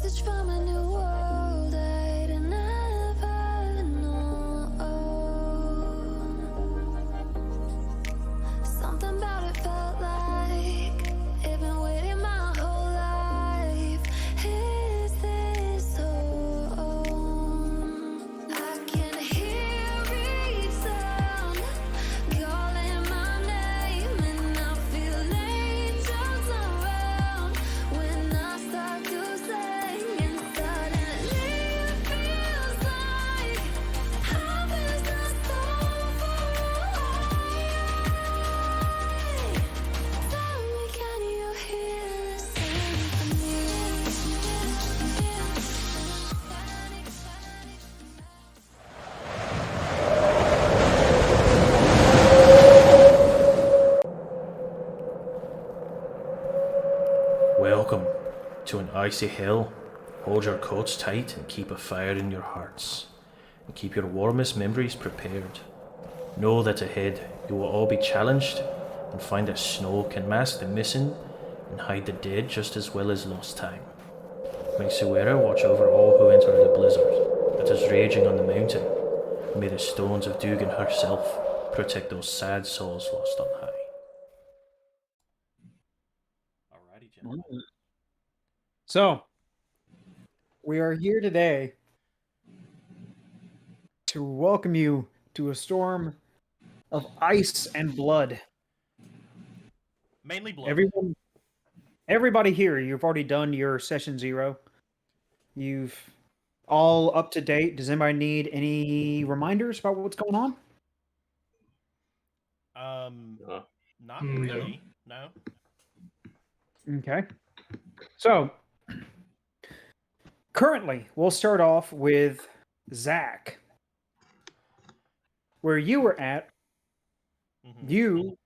message from a new world I'd never known. Something about it felt like it'd been waiting my whole life. Is this home? I can hear each sound calling my name, and I feel angels around when I start to sing, and suddenly it feels like heaven is not so far away. Tell me, can you hear the symphony? Welcome to an icy hell. Hold your coats tight and keep a fire in your hearts. And keep your warmest memories prepared. Know that ahead you will all be challenged and find that snow can mask the missing and hide the dead just as well as lost time. May Suera watch over all who enter the blizzard that is raging on the mountain. And may the stones of Dugan herself protect those sad souls lost on high. Alrighty, gentlemen. So, we are here today to welcome you to a storm of ice and blood. Mainly blood. Everybody here, you've already done your session 0. You've all up to date. Does anybody need any reminders about what's going on? Not really. No. Okay. So, currently, we'll start off with Zach. Where you were at, you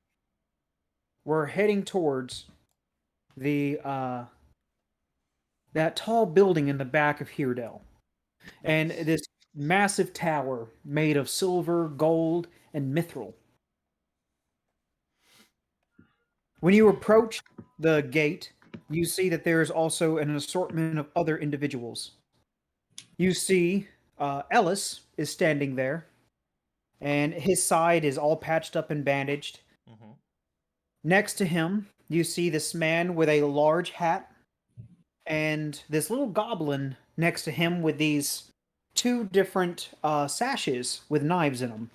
were heading towards the that tall building in the back of Hierdel. And this massive tower made of silver, gold, and mithril. When you approach the gate, you see that there is also an assortment of other individuals. You see Ellis is standing there, and his side is all patched up and bandaged. Next to him, you see this man with a large hat, and this little goblin next to him with these 2 different sashes with knives in them.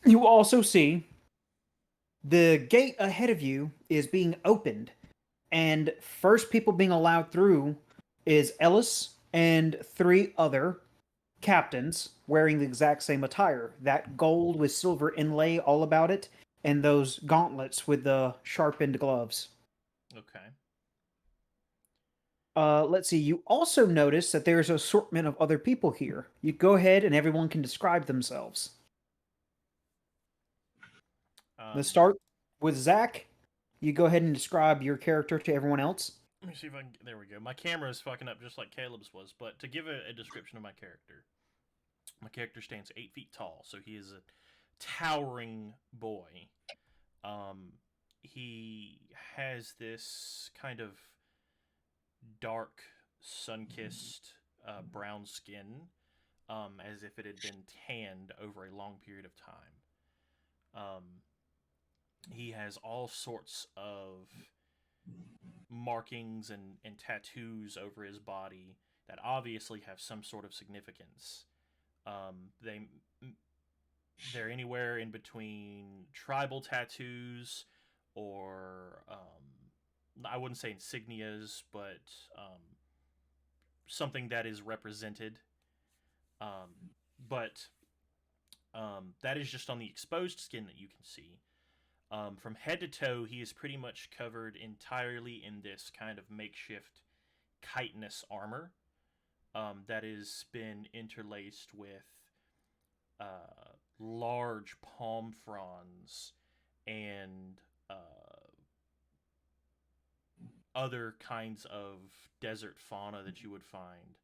You also see the gate ahead of you is being opened, and first people being allowed through is Ellis and 3 other captains wearing the exact same attire. That gold with silver inlay all about it, and those gauntlets with the sharpened gloves. Okay. Let's see. You also notice that there's an assortment of other people here. You go ahead and everyone can describe themselves. Let's start with Zach. You go ahead and describe your character to everyone else. Let me see if I can... There we go. My camera is fucking up just like Caleb's was, but to give a description of my character stands 8 feet tall, so he is a towering boy. He has this kind of dark, sun-kissed brown skin, as if it had been tanned over a long period of time. He has all sorts of markings and tattoos over his body that obviously have some sort of significance. They're anywhere in between tribal tattoos or I wouldn't say insignias, but something that is represented. But that is just on the exposed skin that you can see. From head to toe, he is pretty much covered entirely in this kind of makeshift chitinous armor that has been interlaced with large palm fronds and other kinds of desert fauna that you would find,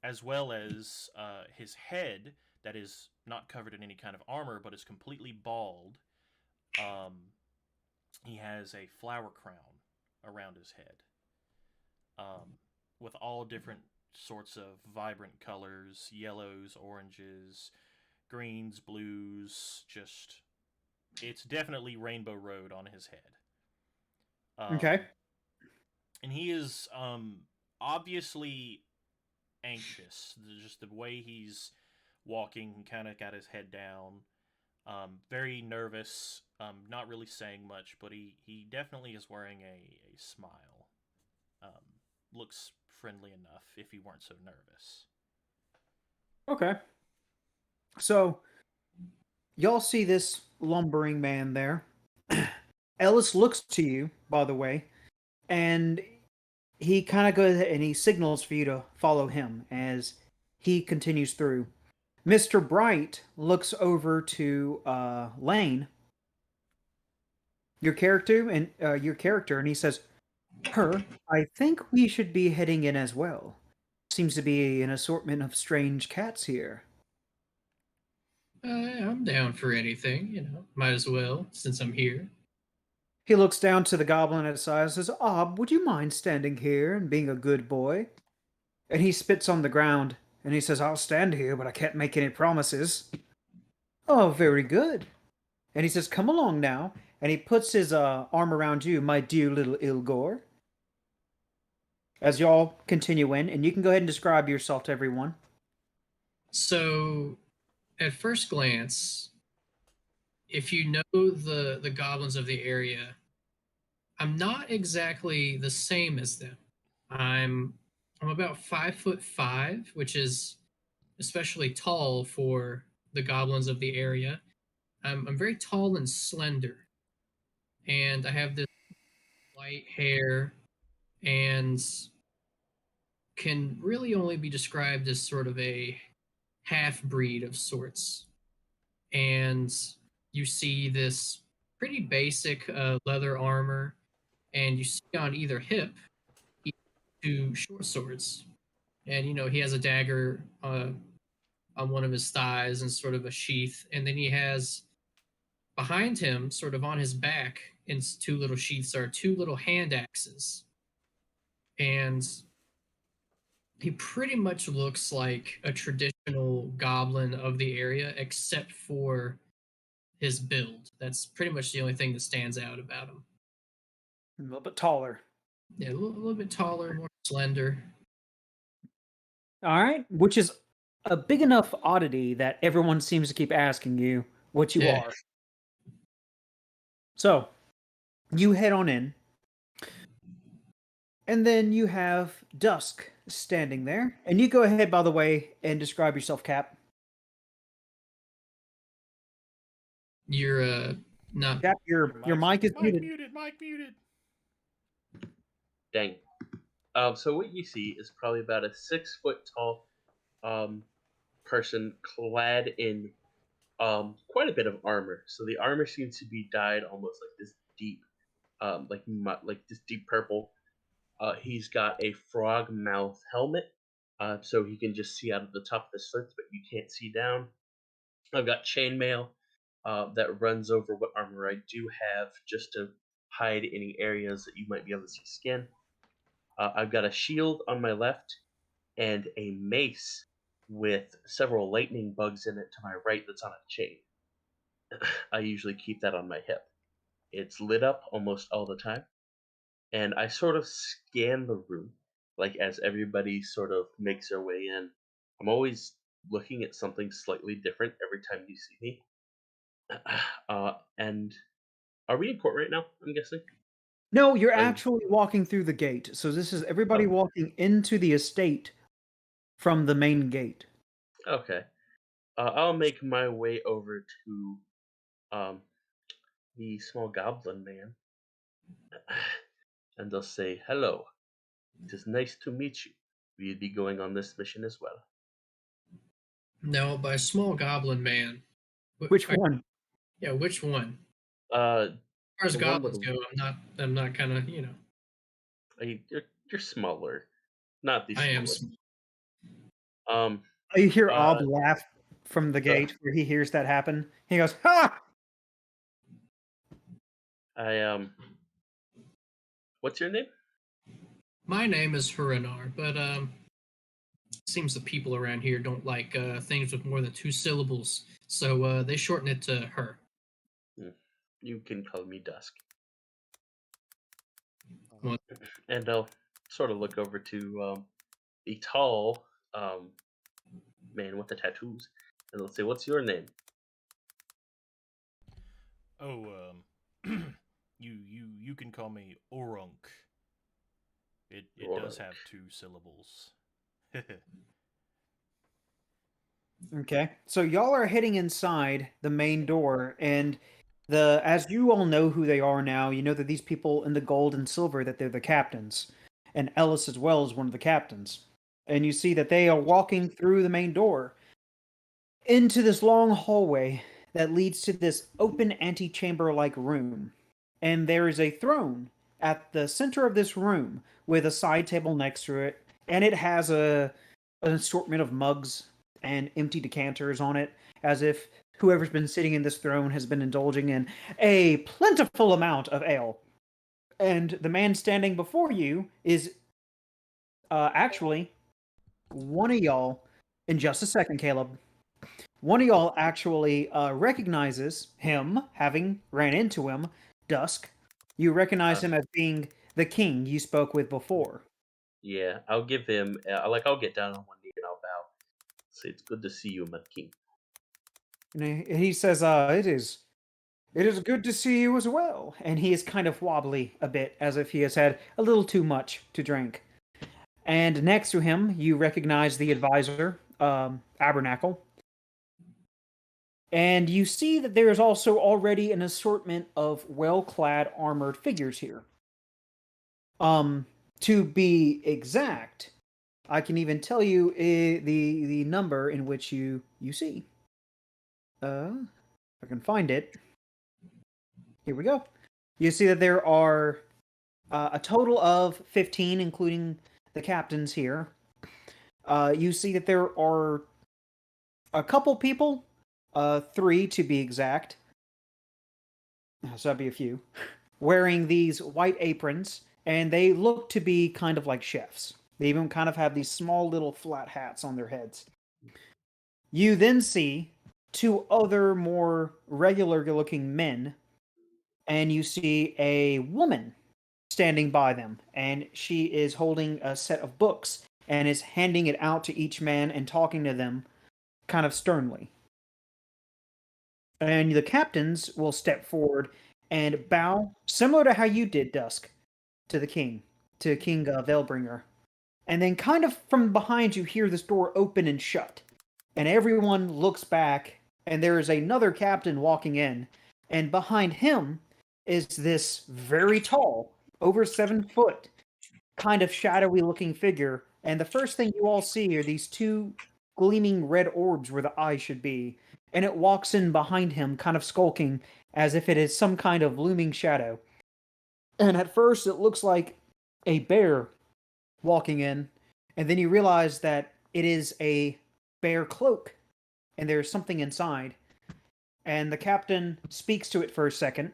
as well as his head that is not covered in any kind of armor but is completely bald. He has a flower crown around his head. with all different sorts of vibrant colors, yellows, oranges, greens, blues. Just it's definitely Rainbow Road on his head. Okay. And he is obviously anxious. Just the way he's walking, kind of got his head down, very nervous, not really saying much, but he definitely is wearing a smile. Um, Looks friendly enough if he weren't so nervous. Okay. So y'all see this lumbering man there. Ellis looks to you, by the way, and he kind of goes and he signals for you to follow him as he continues through. Mr. Bright looks over to Lane, your character, and he says, "Her, I think we should be heading in as well. Seems to be an assortment of strange cats here." I'm down for anything, Might as well, since I'm here. He looks down to the goblin at his side and says, "Ob, would you mind standing here and being a good boy?" And he spits on the ground and he says, "I'll stand here, but I can't make any promises." "Oh, very good." And he says, "Come along now." And he puts his arm around you, my dear little Ilgor. As y'all continue in, and you can go ahead and describe yourself to everyone. So, at first glance, if you know the goblins of the area, I'm not exactly the same as them. I'm I'm about 5'5", which is especially tall for the goblins of the area. I'm very tall and slender, and I have this white hair and can really only be described as sort of a half breed of sorts. And you see this pretty basic leather armor, and you see on either hip two short swords. And he has a dagger on one of his thighs and sort of a sheath, and then he has behind him, sort of on his back, in two little sheaths, are two little hand axes. And he pretty much looks like a traditional goblin of the area, except for his build. That's pretty much the only thing that stands out about him. A little bit taller. Yeah, a little bit taller, more slender. All right. Which is a big enough oddity that everyone seems to keep asking you what you Yeah. are. So, you head on in. And then you have Dusk standing there. And you go ahead, by the way, and describe yourself, Cap. You're not. Cap, your mic is muted. Mic muted. Dang. So what you see is probably about a 6 foot tall person clad in quite a bit of armor. So the armor seems to be dyed almost like this deep, like this deep purple. He's got a frog mouth helmet, so he can just see out of the top of the slits, but you can't see down. I've got chainmail that runs over what armor I do have, just to hide any areas that you might be able to see skin. I've got a shield on my left and a mace with several lightning bugs in it to my right that's on a chain. I usually keep that on my hip. It's lit up almost all the time, and I sort of scan the room, like as everybody sort of makes their way in. I'm always looking at something slightly different every time you see me. And are we in court right now? I'm guessing. No, you're Like, actually walking through the gate. So this is everybody Oh. walking into the estate from the main gate. Okay. I'll make my way over to um, the small goblin man, and they'll say, "Hello, it is nice to meet you. We'll be going on this mission as well." No, by small goblin man. Which one? Yeah, which one? Uh, As far as the one goblins with go, I'm not kind of you're smaller, not the I am. smallest. Um, You hear uh, Ob laugh from the the gate where he hears that happen. He goes, "Ha!" I what's your name? My name is Huranar, but seems the people around here don't like things with more than two syllables, so they shorten it to her. You can call me Dusk. Well, And I'll sort of look over to the tall man with the tattoos, and they'll say, "What's your name?" Oh, you can call me Orunk. It does Rorik. have two syllables. Okay. So y'all are heading inside the main door, and as you all know who they are now, you know that these people in the gold and silver, that they're the captains. And Ellis as well is one of the captains. And you see that they are walking through the main door into this long hallway that leads to this open antechamber like room. And there is a throne at the center of this room with a side table next to it, and it has an assortment of mugs and empty decanters on it, as if whoever's been sitting in this throne has been indulging in a plentiful amount of ale. And the man standing before you is actually one of y'all. In just a second, Caleb. One of y'all actually recognizes him, having ran into him, Dusk. You recognize him as being the king you spoke with before. Yeah, I'll give him. I'll get down on one knee and I'll bow. Say, "It's good to see you, my king." And he says, it is good to see you as well. And he is kind of wobbly a bit, as if he has had a little too much to drink. And next to him, you recognize the advisor, Abernacle. And you see that there is also already an assortment of well-clad armored figures here. To be exact, I can even tell you the number in which you see. If I can find it. Here we go. You see that there are a total of 15, including the captains here. You see that there are a couple people, 3 to be exact. So that'd be a few, wearing these white aprons, and they look to be kind of like chefs. They even kind of have these small little flat hats on their heads. You then see 2 other more regular looking men, and you see a woman standing by them, and she is holding a set of books and is handing it out to each man and talking to them kind of sternly. And the captains will step forward and bow, similar to how you did, Dusk, to the king, to King Veilbringer. And then, kind of from behind, you hear this door open and shut. And everyone looks back, and there is another captain walking in. And behind him is this very tall, over 7 foot, kind of shadowy looking figure. And the first thing you all see are these 2 gleaming red orbs where the eyes should be. And it walks in behind him, kind of skulking, as if it is some kind of looming shadow. And at first, it looks like a bear walking in, and then you realize that it is a bear cloak, and there's something inside. And the captain speaks to it for a second,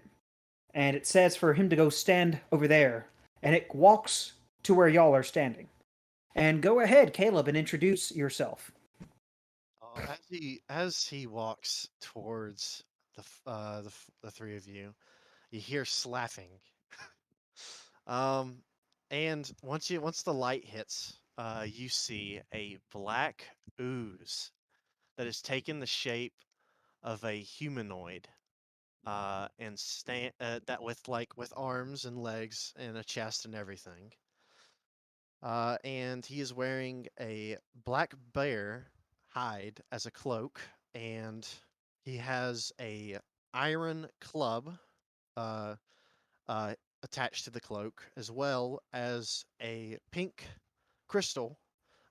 and it says for him to go stand over there, and it walks to where y'all are standing. And go ahead, Caleb, and introduce yourself. As he walks towards the 3 of you, you hear slapping. um, and once the light hits, you see a black ooze that has taken the shape of a humanoid, and that with arms and legs and a chest and everything. And he is wearing a black bear hide as a cloak, and he has a iron club uh, uh, attached to the cloak, as well as a pink crystal,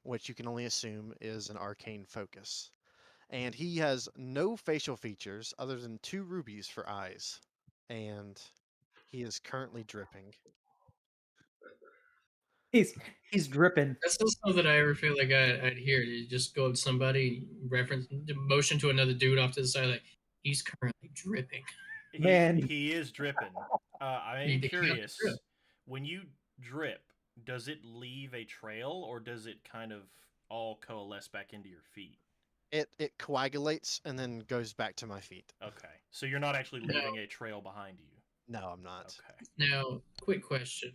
which you can only assume is an arcane focus. And he has no facial features other than 2 rubies for eyes, and he is currently dripping. He's dripping. that's not something I ever feel like I'd hear. You just go to somebody, reference, motion to another dude off to the side, like he's currently dripping. Man. He is dripping. I am He doesn't drip. curious. When you drip, does it leave a trail, or does it kind of all coalesce back into your feet? It coagulates and then goes back to my feet. Okay, so you're not actually leaving a trail behind you. No, I'm not. Okay. Now, quick question.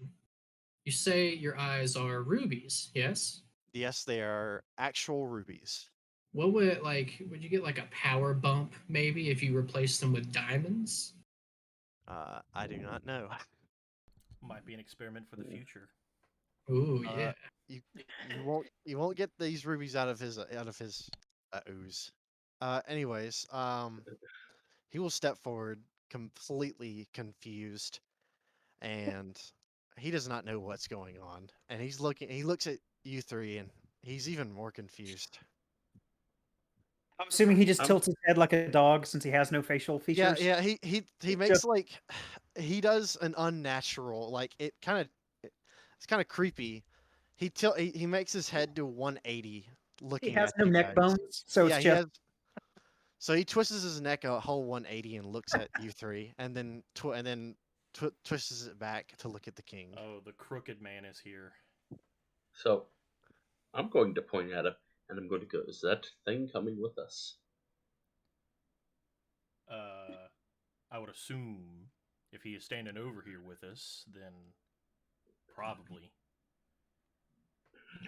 You say your eyes are rubies, yes? Yes, they are actual rubies. What would would you get like a power bump maybe if you replaced them with diamonds? I do not know. Might be an experiment for the future. Ooh, Uh, yeah. you won't get these rubies out of his ooze. Anyways, he will step forward, completely confused, and he does not know what's going on. And he's looking. He looks at you three, and he's even more confused. I'm assuming he just I'm tilts his head like a dog since he has no facial Yeah, features. yeah. He makes Just like he does an unnatural like it's kind of creepy. He makes his head to 180 he looking has at no you neck guys. bones, so it's Yeah, he just has. So he twists his neck a whole 180 and looks at you three, and then twists it back to look at the king. Oh, the crooked man is here. so I'm going to point at him, and I'm going to go. Is that thing coming with us? I would assume if he is standing over here with us, then probably.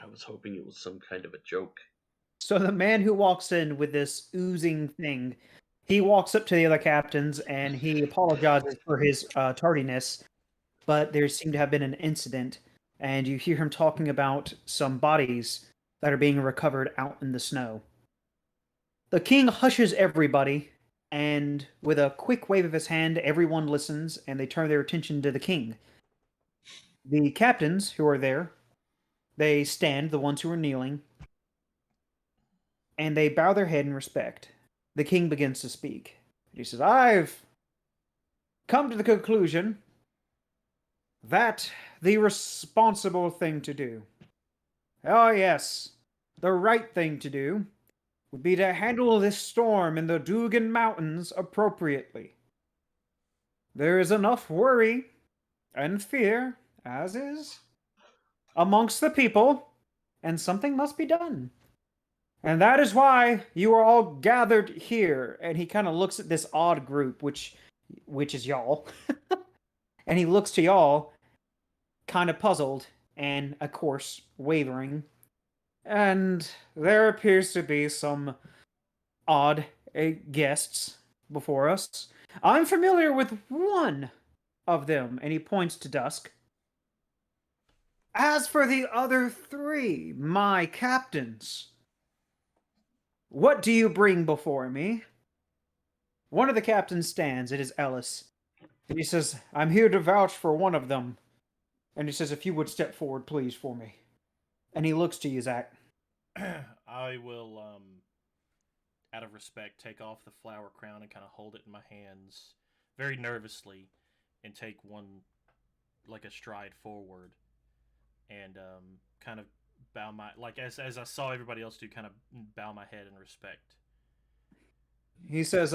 I was hoping it was some kind of a joke. so the man who walks in with this oozing thing, he walks up to the other captains and he apologizes for his tardiness, but there seemed to have been an incident, and you hear him talking about some bodies that are being recovered out in the snow. The king hushes everybody, and with a quick wave of his hand, everyone listens and they turn their attention to the king. The captains who are there, they stand, the ones who are kneeling, and they bow their head in respect. The king begins to speak. He says, I've come to the conclusion that the responsible thing to do, oh yes, the right thing to do, would be to handle this storm in the Dugan Mountains appropriately. There is enough worry and fear, as is, amongst the people, and something must be done. And that is why you are all gathered here. And he kind of looks at this odd group, which is y'all. And he looks to y'all, kind of puzzled and, of course, wavering. And there appears to be some odd guests before us. I'm familiar with one of them, and he points to Dusk. As for the other three, my captains, what do you bring before me? One of the captains stands. It is Ellis. And he says, I'm here to vouch for one of them. And he says, if you would step forward, please, for me. And he looks to you, Zach. I will, out of respect, take off the flower crown and kind of hold it in my hands very nervously and take one, like a stride forward and kind of bow my, like as I saw everybody else do, kind of bow my head in respect. He says,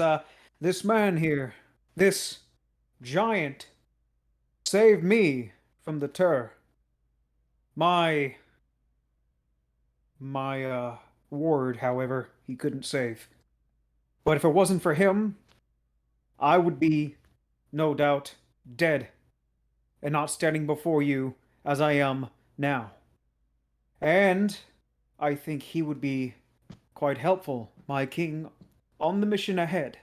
this man here, this giant, saved me from the terror. My ward, however, he couldn't save. But if it wasn't for him, I would be, no doubt, dead, and not standing before you as I am now. And I think he would be quite helpful, my king, on the mission ahead.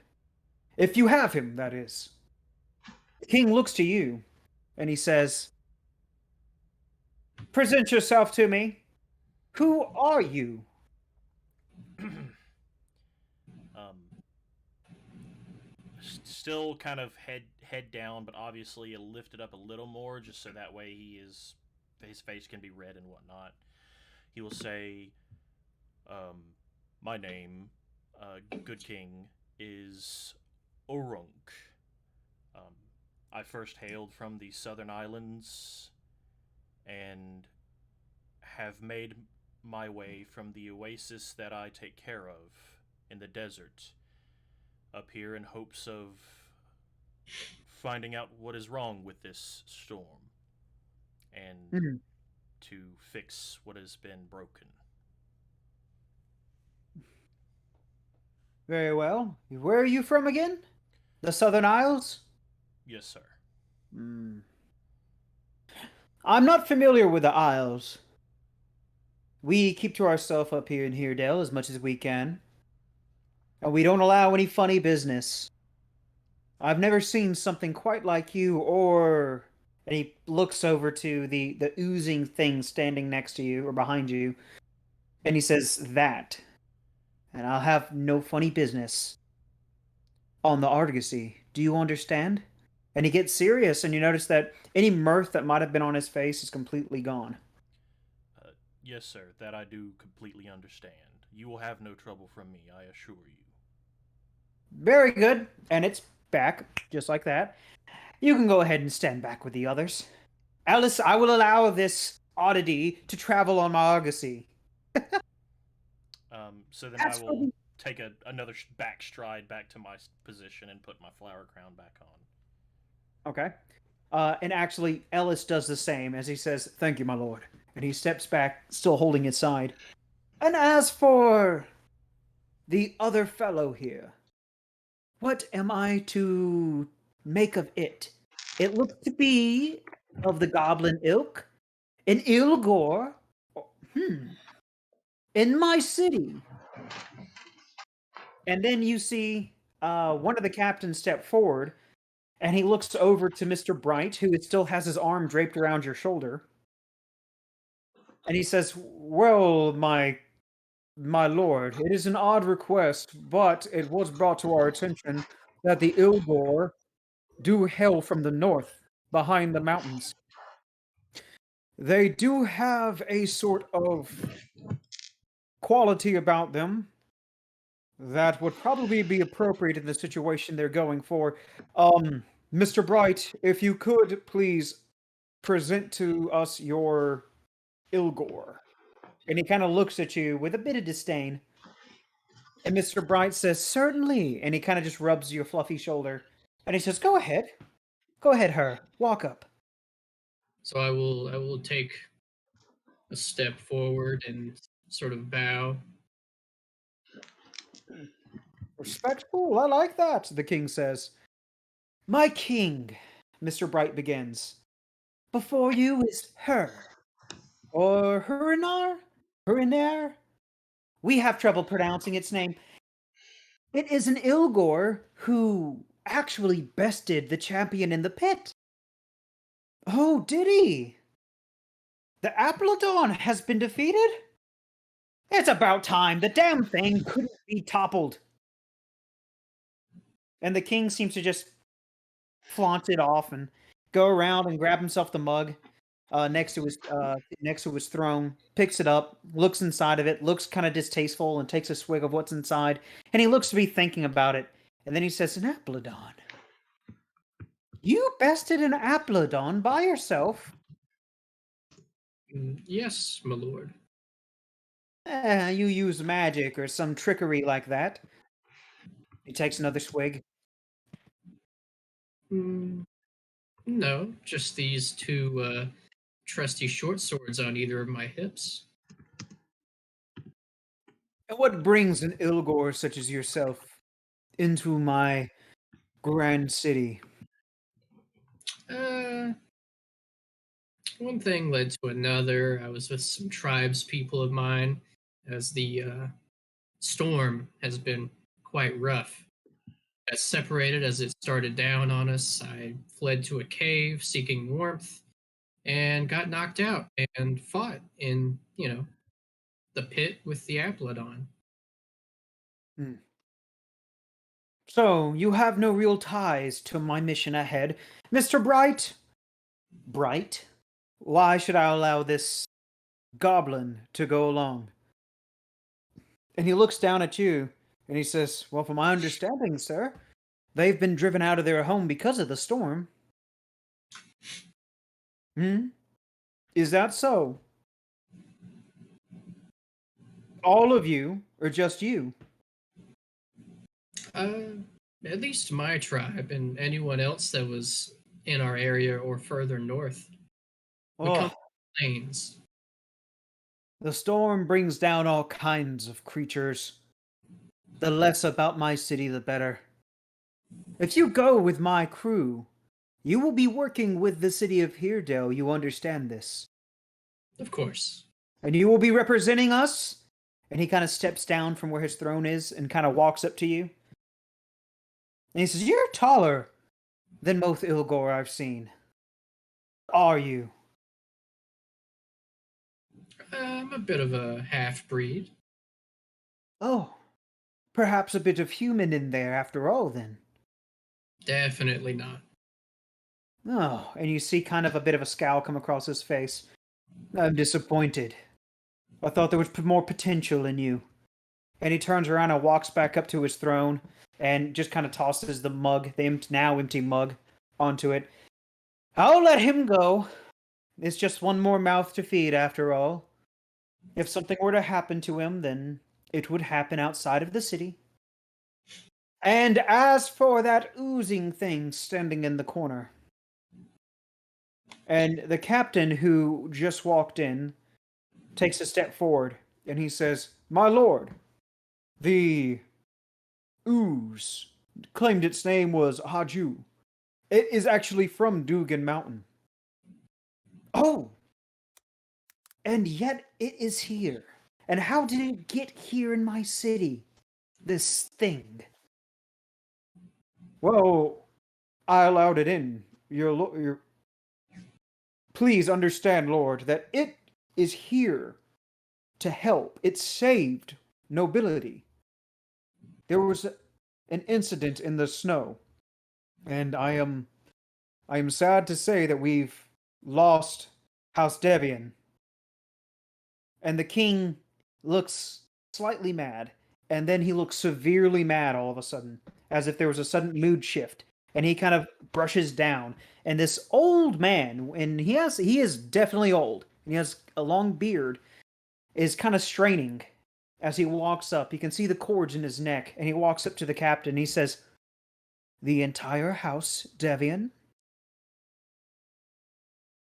If you have him, that is. The king looks to you, and he says, present yourself to me. Who are you? um, Still kind of head down, but obviously lifted up a little more, just so that way his face can be read and whatnot. He will say, "My name, Good King, is Orunk. Um, I first hailed from the southern islands and have made my way from the oasis that I take care of in the desert up here in hopes of finding out what is wrong with this storm. And Mhm. to fix what has been broken. Very well. Where are you from again? The Southern Isles? Yes, sir. Hmm. I'm not familiar with the Isles. We keep to ourselves up here in Hierdel as much as we can. And we don't allow any funny business. I've never seen something quite like you or and he looks over to the oozing thing standing next to you or behind you, and he says that. And I'll have no funny business on the Argosy. Do you understand? And he gets serious, and you notice that any mirth that might have been on his face is completely gone. Yes, sir, that I do completely understand. You will have no trouble from me, I assure you. Very good. And it's back, just like that. You can go ahead and stand back with the others. Alice, I will allow this oddity to travel on my Argosy. So then That's I for will the- take another back stride back to my position and put my flower crown back on. Okay. And actually, Ellis does the same as he says, "Thank you, my lord." And he steps back, still holding his side. And as for the other fellow here, what am I to make of it? It looks to be of the goblin ilk, an Ilgor, in my city. And then you see one of the captains step forward, and he looks over to Mr. Bright, who still has his arm draped around your shoulder. And he says, "Well, my lord, it is an odd request, but it was brought to our attention that the Ilgor do hail from the north, behind the mountains. They do have a sort of quality about them that would probably be appropriate in the situation they're going for. Mr. Bright, if you could please present to us your Ilgor." And he kind of looks at you with a bit of disdain. And Mr. Bright says, "Certainly." And he kind of just rubs your fluffy shoulder. And he says, "Go ahead. Go ahead, her. Walk up." So I will take a step forward and sort of bow. "Respectful. I like that," the king says. "My king," Mr. Bright begins, "before you is her. Or Hurinar? Hurinair? We have trouble pronouncing its name. It is an Ilgor who actually bested the champion in the pit." "Oh, did he? The Applodon has been defeated? It's about time. The damn thing couldn't be toppled." And the king seems to just flaunt it off and go around and grab himself the mug next to his throne, picks it up, looks inside of it, looks kind of distasteful, and takes a swig of what's inside. And he looks to be thinking about it. And then he says, "An Applodon? You bested an Applodon by yourself?" Yes, my lord. You use magic or some trickery like that." He takes another swig. Mm, no, just these two trusty short swords on either of my hips. "And what brings an Ilgor such as yourself into my grand city?" Uh, One thing led to another. I was with some tribes people of mine, as the storm has been quite rough. Got separated as it started down on us. I fled to a cave seeking warmth and got knocked out and fought in, the pit with the Applodon. Hmm. "So, you have no real ties to my mission ahead, Mr. Bright?" "Bright? Why should I allow this goblin to go along?" And he looks down at you and he says, "Well, from my understanding, sir, they've been driven out of their home because of the storm." Hmm? Is that so? All of you, or just you? Uh, at least my tribe and anyone else that was in our area or further north. We come Oh, from the plains. The storm brings down all kinds of creatures. The less about my city, the better. If you go with my crew, you will be working with the city of Hierdel, you understand this. Of course. And you will be representing us. And he kind of steps down from where his throne is and kind of walks up to you. And he says, "You're taller than most Ilgor I've seen. Are you?" I'm a bit of a half breed. "Oh, perhaps a bit of human in there after all, then." Definitely not. "Oh," and you see kind of a bit of a scowl come across his face. "I'm disappointed. I thought there was more potential in you." And he turns around and walks back up to his throne and just kind of tosses the mug, the now empty mug, onto it. "I'll let him go. It's just one more mouth to feed, after all. If something were to happen to him, then it would happen outside of the city. And as for that oozing thing standing in the corner," and the captain who just walked in takes a step forward and he says, "My lord, the ooze claimed its name was Haju. It is actually from Dugan Mountain." "Oh, and yet it is here. And how did it get here in my city? This thing." "Well, I allowed it in. Your Please understand, Lord, that it is here to help. It saved nobility. There was an incident in the snow, and I am sad to say that we've lost House Debian." And the king looks slightly mad, and then he looks severely mad all of a sudden, as if there was a sudden mood shift. And he kind of brushes down, and this old man, and he is definitely old, and he has a long beard, is kind of straining as he walks up. You can see the cords in his neck, and he walks up to the captain. And he says, "The entire house, Devian?"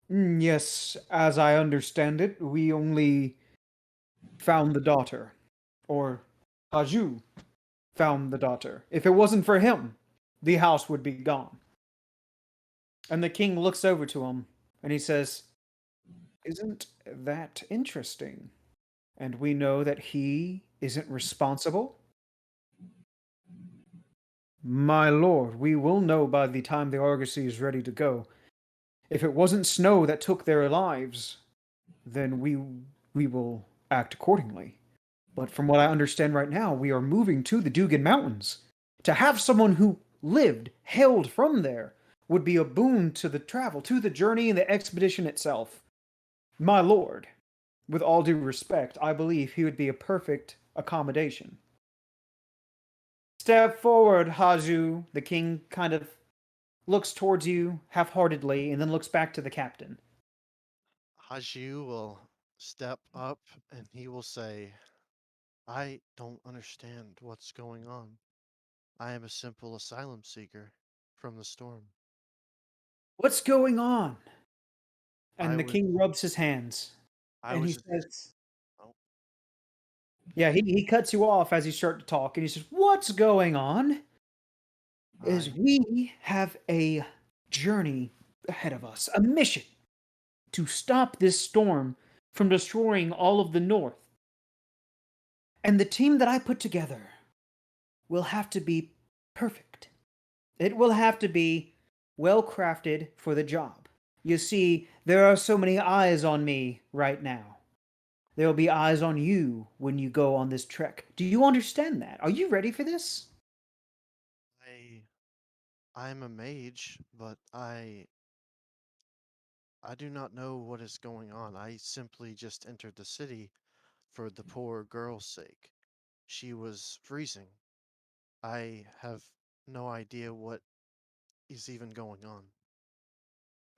"Yes, as I understand it, we only found the daughter, or Haju found the daughter. If it wasn't for him, the house would be gone." And the king looks over to him and he says, "Isn't that interesting? And we know that he isn't responsible?" "My lord, we will know by the time the Argosy is ready to go. If it wasn't snow that took their lives, then we will act accordingly. But from what I understand right now, we are moving to the Dugan Mountains. To have someone who lived, hailed from there, would be a boon to the travel, to the journey and the expedition itself. My lord, with all due respect, I believe he would be a perfect accommodation." "Step forward, Haju." The king kind of looks towards you half-heartedly and then looks back to the captain. Haju will step up and he will say, "I don't understand what's going on. I am a simple asylum seeker from the storm. "What's going on?" I And the was king rubs his hands I and he was says, oh, yeah, he cuts you off as you start to talk, and he says, "What's going on is I we have a journey ahead of us, a mission to stop this storm from destroying all of the North. And the team that I put together will have to be perfect. It will have to be well crafted for the job. You see, there are so many eyes on me right now. There will be eyes on you when you go on this trek. Do you understand that? Are you ready for this?" I I'm a mage, but I do not know what is going on. I simply just entered the city for the poor girl's sake. She was freezing. I have no idea what is even going on."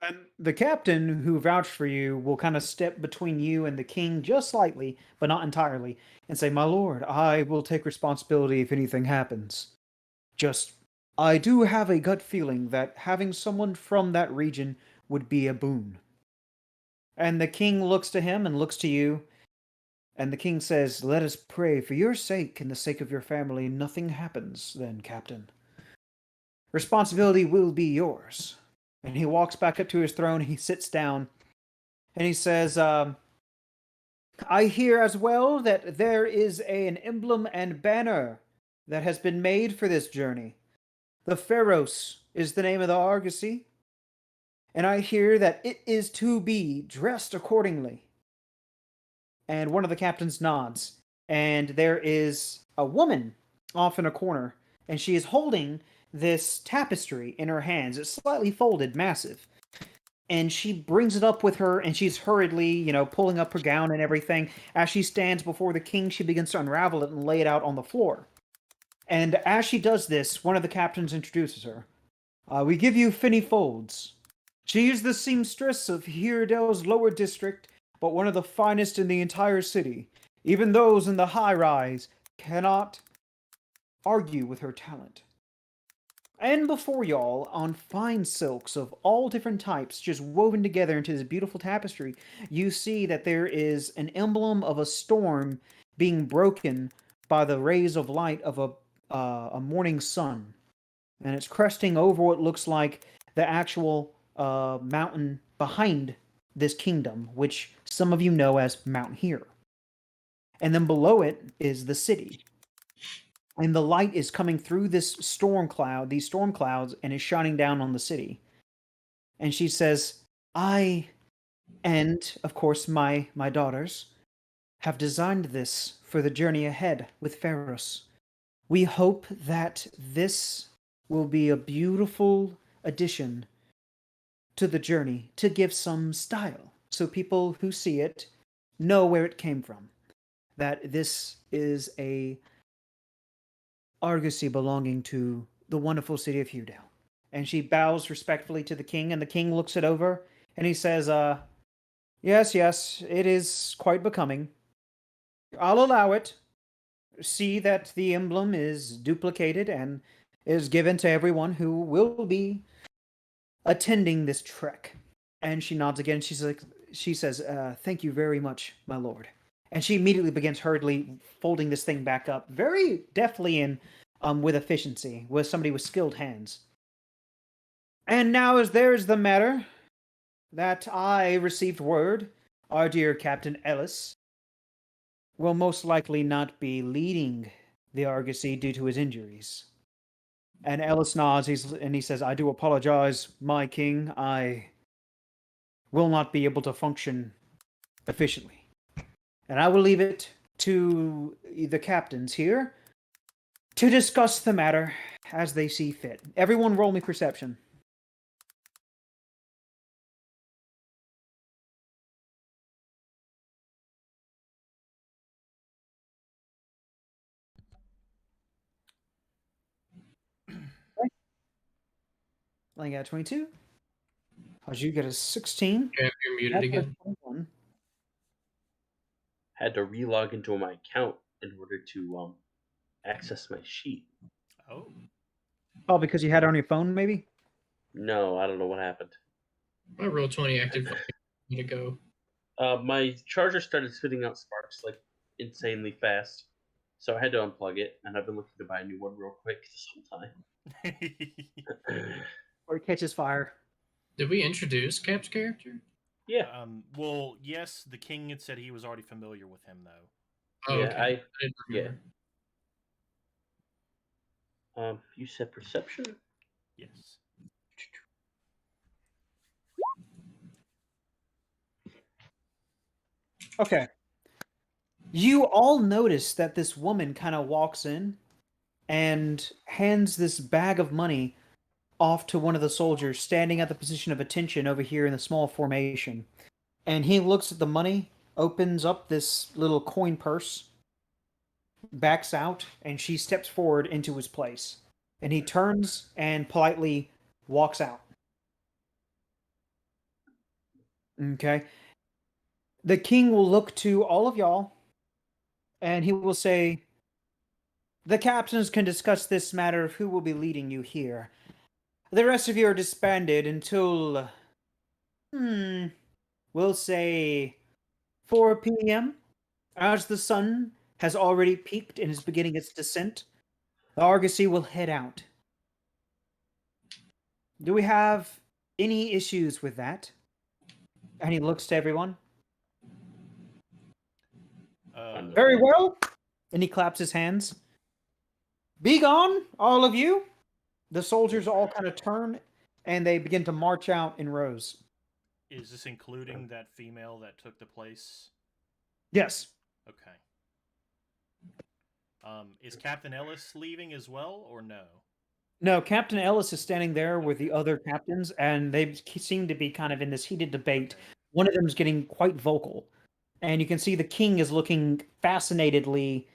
And the captain who vouched for you will kind of step between you and the king just slightly, but not entirely, and say, "My lord, I will take responsibility if anything happens. Just, I do have a gut feeling that having someone from that region would be a boon." And the king looks to him and looks to you, And the king says, "Let us pray for your sake and the sake of your family. Nothing happens then, Captain. Responsibility will be yours." And he walks back up to his throne. He sits down and he says, "I hear as well that there is an emblem and banner that has been made for this journey. The Pharos is the name of the argosy, and I hear that it is to be dressed accordingly." And one of the captains nods, and there is a woman off in a corner, and she is holding this tapestry in her hands. It's slightly folded, massive. And she brings it up with her, and she's hurriedly, pulling up her gown and everything. As she stands before the king, she begins to unravel it and lay it out on the floor. And as she does this, one of the captains introduces her. "We give you Finny Folds. She is the seamstress of Hiерdel's lower district, but one of the finest in the entire city. Even those in the high rise cannot argue with her talent. And before y'all, on fine silks of all different types, just woven together into this beautiful tapestry, you see that there is an emblem of a storm being broken by the rays of light of a morning sun. And it's cresting over what looks like the actual mountain behind this kingdom, which some of you know as Mount Here. And then below it is the city. And the light is coming through these storm clouds, and is shining down on the city. And she says, "I, and of course my daughters, have designed this for the journey ahead with Pharos. We hope that this will be a beautiful addition to the journey to give some style, so people who see it know where it came from. That this is a argosy belonging to the wonderful city of Hierdel." And she bows respectfully to the king, and the king looks it over, and he says, yes, it is quite becoming. I'll allow it. See that the emblem is duplicated and is given to everyone who will be attending this trek." And she nods again. She says, "Thank you very much, my lord." And she immediately begins hurriedly folding this thing back up, very deftly and with efficiency, with somebody with skilled hands. "And now as there's the matter that I received word, our dear Captain Ellis will most likely not be leading the argosy due to his injuries." And Ellis nods, and he says, "I do apologize, my king. I will not be able to function efficiently. And I will leave it to the captains here to discuss the matter as they see fit. Everyone roll me perception." I got 22. How'd you get a 16? Okay, you're muted That's a again. 21. Had to relog into my account in order to access my sheet. Oh. Oh, because you had it on your phone, maybe? No, I don't know what happened. My Roll20 active me to go. My charger started spitting out sparks like insanely fast, so I had to unplug it, and I've been looking to buy a new one real quick this whole time. Or it catches fire. Did we introduce Cap's character? Yeah. Well, yes, the king had said he was already familiar with him, though. Oh, Yeah, okay. I didn't remember. You said perception? Yes. Okay. You all notice that this woman kind of walks in and hands this bag of money off to one of the soldiers standing at the position of attention over here in the small formation. And he looks at the money, opens up this little coin purse, backs out, and she steps forward into his place. And he turns and politely walks out. Okay. The king will look to all of y'all and he will say, "The captains can discuss this matter of who will be leading you here. The rest of you are disbanded until, we'll say 4 p.m. As the sun has already peaked and is beginning its descent, the Argosy will head out. Do we have any issues with that? And he looks to everyone. No. Very well. And he claps his hands. Be gone, all of you. The soldiers all kind of turn and they begin to march out in rows. Is this including that female that took the place? Yes. Okay. Is Captain Ellis leaving as well, or no? No, Captain Ellis is standing there with the other captains, and they seem to be kind of in this heated debate. Okay. One of them is getting quite vocal, and you can see the king is looking fascinatedly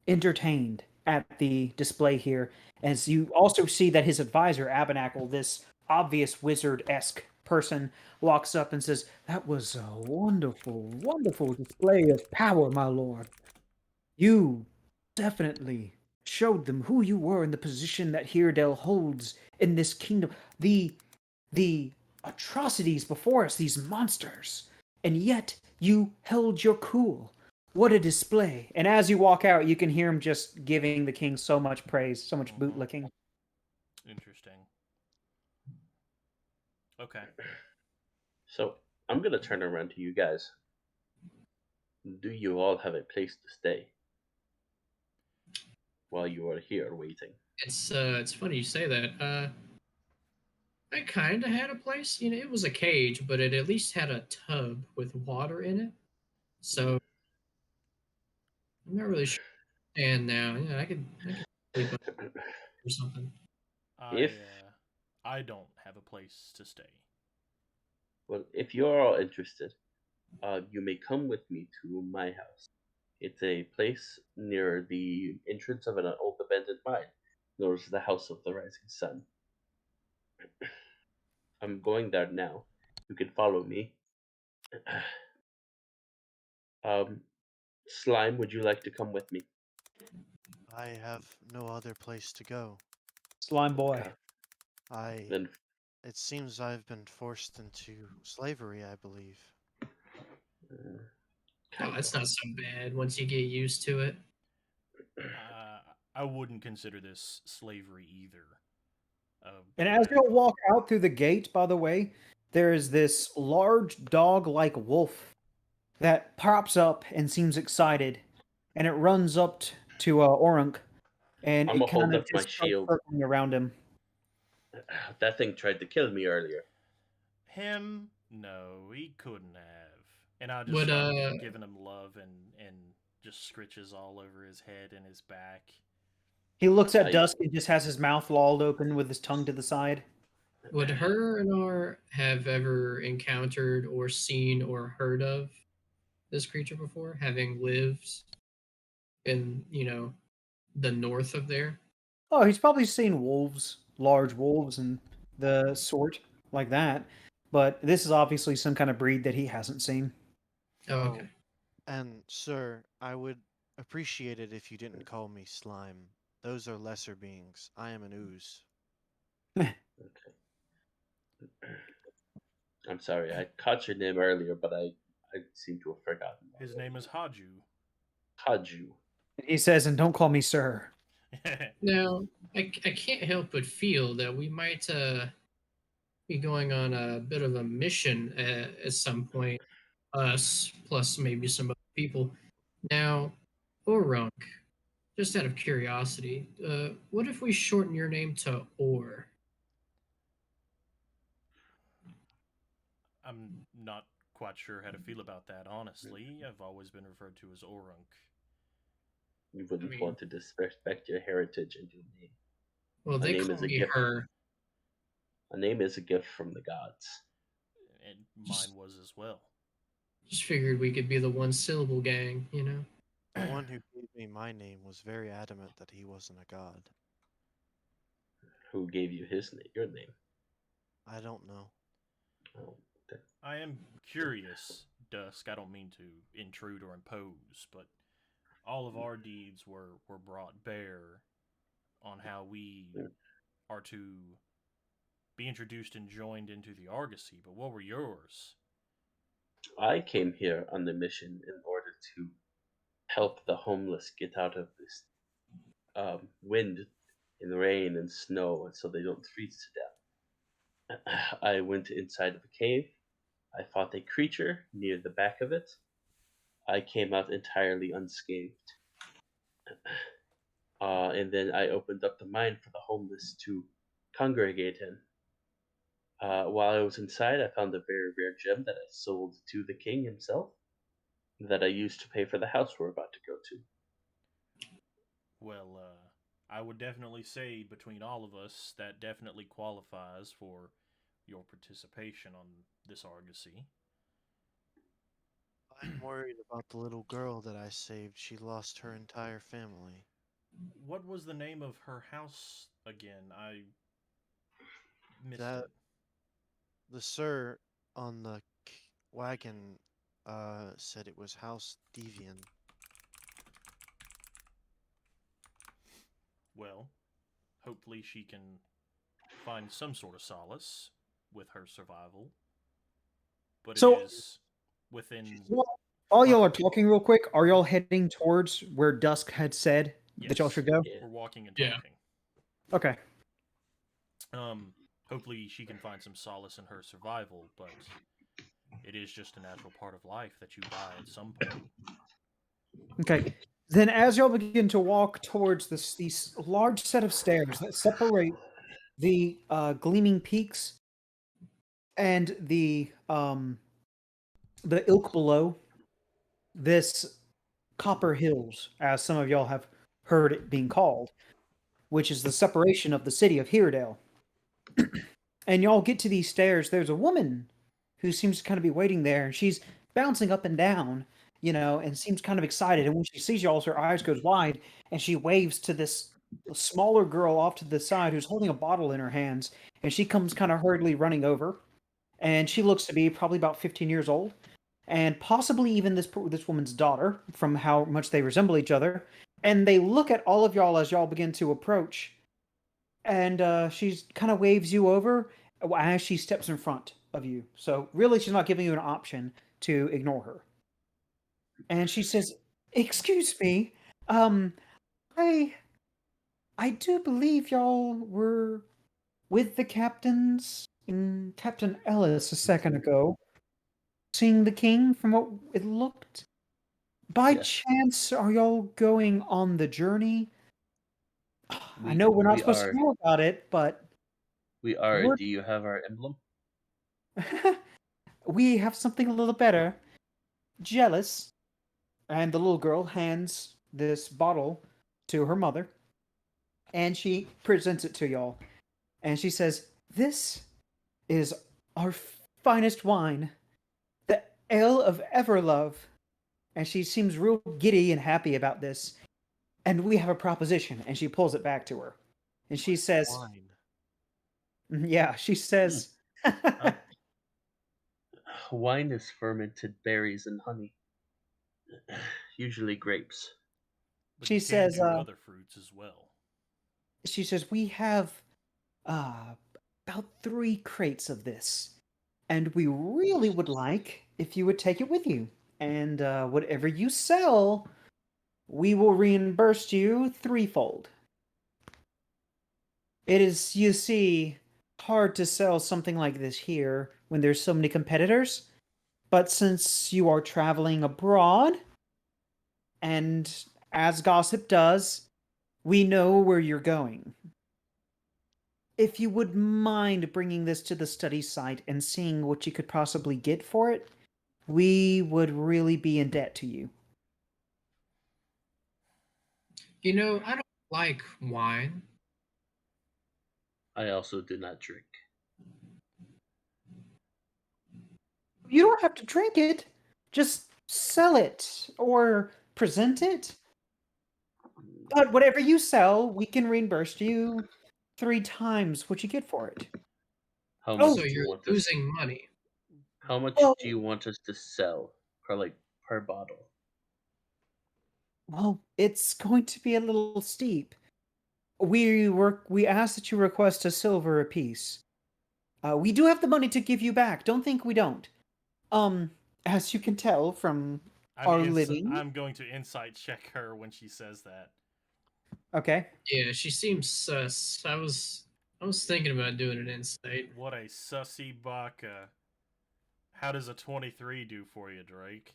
entertained at the display here. As you also see that his advisor, Abernakle, this obvious wizard-esque person, walks up and says, "That was a wonderful, wonderful display of power, my lord. You definitely showed them who you were in the position that Hierdel holds in this kingdom. The atrocities before us, these monsters, and yet you held your cool. What a display!" And as you walk out, you can hear him just giving the king so much praise, so much bootlicking. Interesting. Okay. So I'm gonna turn around to you guys. Do you all have a place to stay while you are here waiting? It's funny you say that. I kind of had a place. It was a cage, but it at least had a tub with water in it. So I'm not really sure. And now, yeah, I could sleep up or something. I If I don't have a place to stay. well, if you're all interested, you may come with me to my house. It's a place near the entrance of an old abandoned mine, known as the House of the Rising Sun. I'm going there now. You can follow me. Slime, would you like to come with me? I have no other place to go. Slime boy. Okay. I. Then It seems I've been forced into slavery, I believe. uh, Oh, kind it's of. not so bad once you get used to it. I wouldn't consider this slavery either. And as you walk out through the gate, by the way, there is this large dog-like wolf that pops up and seems excited, and it runs up to Orunk, and I'm it gonna hold kind of up my just starts shield. circling around him. That thing tried to kill me earlier. Him? No, he couldn't have. And I just Would start giving him love and just scritches all over his head and his back. He looks at I Dusk and just has his mouth lolled open with his tongue to the side. would her and R have ever encountered or seen or heard of this creature before, having lived in the north of there? Oh, he's probably seen wolves, large wolves, and the sort like that. But this is obviously some kind of breed that he hasn't seen. Oh, Oh, okay. and sir, I would appreciate it if you didn't call me slime. Those are lesser beings. I am an ooze. okay. I'm sorry, I caught your name earlier, but I seem to have forgotten. His name is Haju. Haju. He says, "And don't call me sir." Now, I can't help but feel that we might be going on a bit of a mission at some point, us plus maybe some other people. Now, Orunk, just out of curiosity, what if we shorten your name to Or? I'm not quite sure how to feel about that, honestly. I've always been referred to as Orunk. You I wouldn't mean, want to disrespect your heritage and your name. well, A they name call is a me gift. her. A name is a gift from the gods. And Just, mine was as well. just figured we could be the one syllable gang. The one who gave me my name was very adamant that he wasn't a god. Who gave you his name? Your name? I don't know. Oh, okay. I am curious, Dusk. I don't mean to intrude or impose, but all of our deeds were brought bare on how we are to be introduced and joined into the Argosy. But what were yours? I came here on the mission in order to help the homeless get out of this wind and rain and snow, and so they don't freeze to death. I went inside of a cave. I fought a creature near the back of it. I came out entirely unscathed. And then I opened up the mine for the homeless to congregate in. While I was inside, I found a very rare gem that I sold to the king himself, that I used to pay for the house we're about to go to. Well, I would definitely say between all of us, that definitely qualifies for your participation on this argosy. I'm worried about the little girl that I saved. She lost her entire family. What was the name of her house again? I missed That it. the sir on the wagon said it was House Devian. Well, hopefully she can find some sort of solace with her survival. But it So, is within. while y'all are talking real quick, are y'all heading towards where Dusk had said that y'all Yes, should go? Yeah. we're walking and Yeah. talking. Okay. Hopefully she can find some solace in her survival, but it is just a natural part of life that you die at some point. Okay. Then, as y'all begin to walk towards these large set of stairs that separate the gleaming peaks and the ilk below, this Copper Hills, as some of y'all have heard it being called, which is the separation of the city of Hierdel. And y'all get to these stairs. There's a woman who seems to kind of be waiting there, and she's bouncing up and down, and seems kind of excited. And when she sees y'all, her eyes goes wide, and she waves to this smaller girl off to the side who's holding a bottle in her hands, and she comes kind of hurriedly running over, and she looks to be probably about 15 years old, and possibly even this woman's daughter, from how much they resemble each other. And they look at all of y'all as y'all begin to approach, and she kind of waves you over as she steps in front of you. So really, she's not giving you an option to ignore her. And she says, "Excuse me, um, I I do believe y'all were with the captains in Captain Ellis a second ago, seeing the king from what it looked. By Yes. chance, are y'all going on the journey? I know we're not we supposed to are. know about it, but We are. we're Do you have our emblem? we have something a little better. Jealous." And the little girl hands this bottle to her mother, and she presents it to y'all. And she says, "This is our finest wine, the Ale of Everlove." And she seems real giddy and happy about this. "And we have a proposition." And she pulls it back to her. And she says, Wine. yeah, she says, Wine is fermented berries and honey, usually grapes. But she you can says, do other fruits as well. "We have uh, about 3 crates of this. And we really would like if you would take it with you. And whatever you sell, we will reimburse you threefold." It is, you see, hard to sell something like this here when there's so many competitors. But since you are traveling abroad, and as gossip does, we know where you're going. If you would mind bringing this to the study site and seeing what you could possibly get for it, we would really be in debt to you. I don't like wine. I also do not drink. You don't have to drink it. Just sell it or present it. But whatever you sell, we can reimburse you 3 times what you get for it. How Oh, much So do you you're want us? losing money. How much well, do you want us to sell per bottle? well, it's going to be a little steep. We ask that you request a silver apiece. We do have the money to give you back. Don't think we don't. Um, as you can tell from I'm, our ins- living. I'm going to insight check her when she says that. Okay. Yeah, she seems sus. I was thinking about doing an insight. What a sussy baka. How does a 23 do for you, Drake?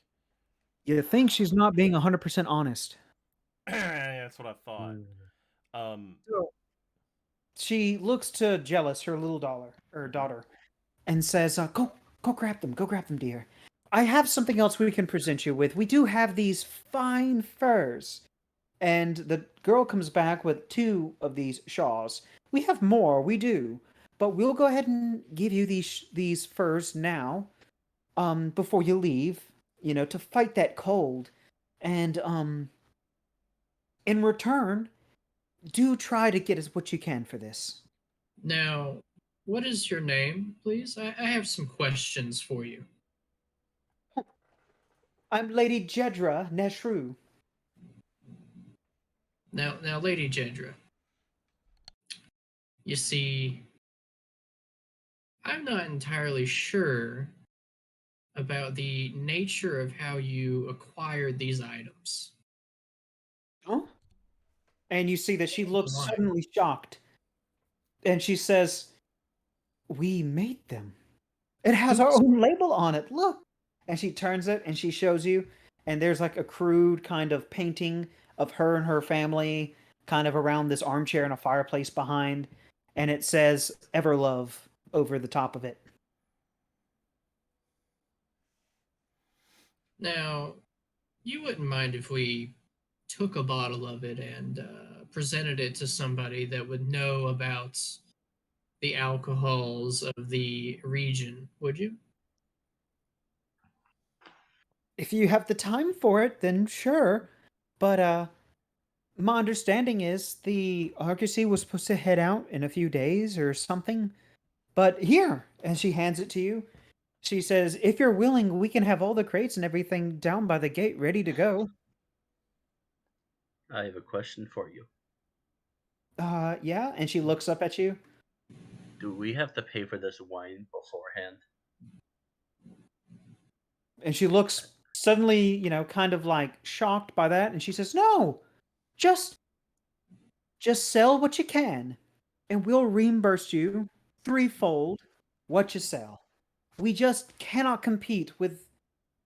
You think she's not being 100% honest. Yeah, that's what I thought. Mm. So she looks to Jealous, her little daughter, and says, go grab them, dear. I have something else we can present you with. We do have these fine furs." And the girl comes back with 2 of these shawls. "We have more, we do, but we'll go ahead and give you these furs now, before you leave, to fight that cold. And in return, do try to get us what you can for this." Now, what is your name, please? I have some questions for you. "I'm Lady Jedra Neshru." Now, Lady Jedra, you see, I'm not entirely sure about the nature of how you acquired these items. Huh? And you see that she looks Why? suddenly shocked. And she says, "We made them. It has our Who's own label on it. Look." And she turns it and she shows you, and there's like a crude kind of painting of her and her family kind of around this armchair and a fireplace behind. And it says Everlove over the top of it. now? You wouldn't mind if we took a bottle of it and presented it to somebody that would know about the alcohols of the region, would you? If you have the time for it, then sure. But my understanding is the Argosy was supposed to head out in a few days or something. But here, and she hands it to you, she says, "If you're willing, we can have all the crates and everything down by the gate ready to go." I have a question for you. Yeah. And she looks up at you. Do we have to pay for this wine beforehand? And she looks suddenly, kind of like shocked by that. And she says, "No, just sell what you can, and we'll reimburse you threefold what you sell. We just cannot compete with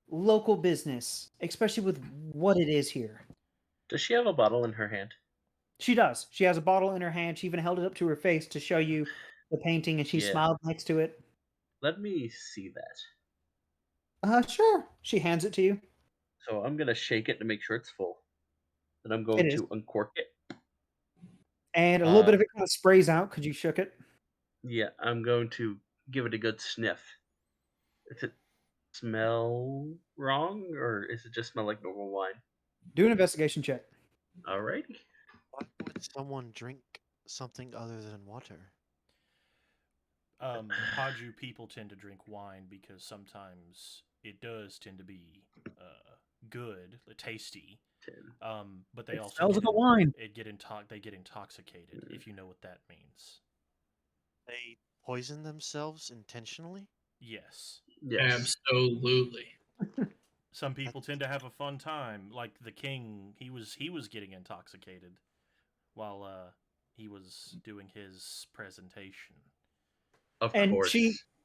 local business, especially with what it is here." Does she have a bottle in her hand? She does. She has a bottle in her hand. She even held it up to her face to show you the painting, and she Yeah. smiled next to it. Let me see that. Sure. She hands it to you. So I'm gonna shake it to make sure it's full. Then I'm It going is. to uncork it. And a little bit Uh, of it kind of sprays out because you shook it. yeah, I'm going to give it a good sniff. Does it smell wrong, or is it just smell like normal wine? Do an investigation check. Alrighty. Why would someone drink something other than water? Paju people tend to drink wine because sometimes it does tend to be good, tasty. 10. But they It also smells like a wine. they get intoxicated, if you know what that means. They poison themselves intentionally? Yes. Yes. Absolutely. Some people That's tend to have a fun time, like the king. He was getting intoxicated while he was doing his presentation. Of And course.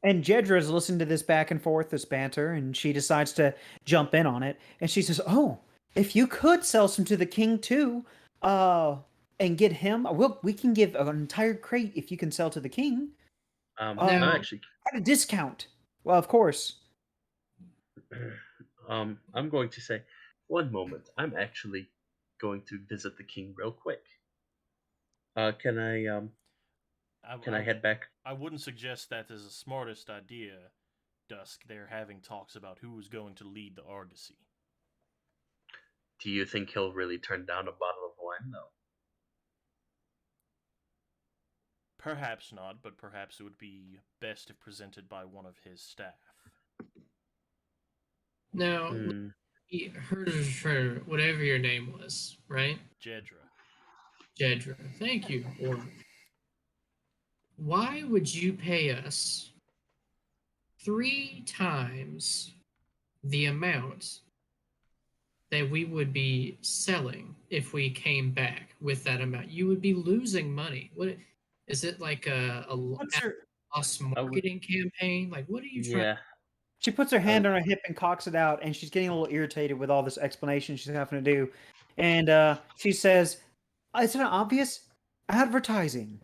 Jedra's listening to this back and forth, this banter, and she decides to jump in on it. And she says, "Oh, if you could sell some to the king too, uh, and get him, we can give an entire crate if you can sell to the king, I'm Now, actually at a discount." Well, of course. I'm going to say, one moment. I'm actually going to visit the king real quick. Can I, I I, head back? I wouldn't suggest that as the smartest idea, Dusk. They're having talks about who is going to lead the Argosy. Do you think he'll really turn down a bottle of wine, though? Perhaps not, but perhaps it would be best if presented by one of his staff. now, Hmm. her whatever your name was, right? Jedra. Jedra. Thank you, Orc. Why would you pay us 3 times the amount that we would be selling if we came back with that amount. You would be losing money. What is it like a Puts her, loss I would, marketing campaign? Like, what are you trying? yeah. she puts her I, hand on her hip and cocks it out, and she's getting a little irritated with all this explanation she's having to do. And she says, "Isn't it obvious? Advertising.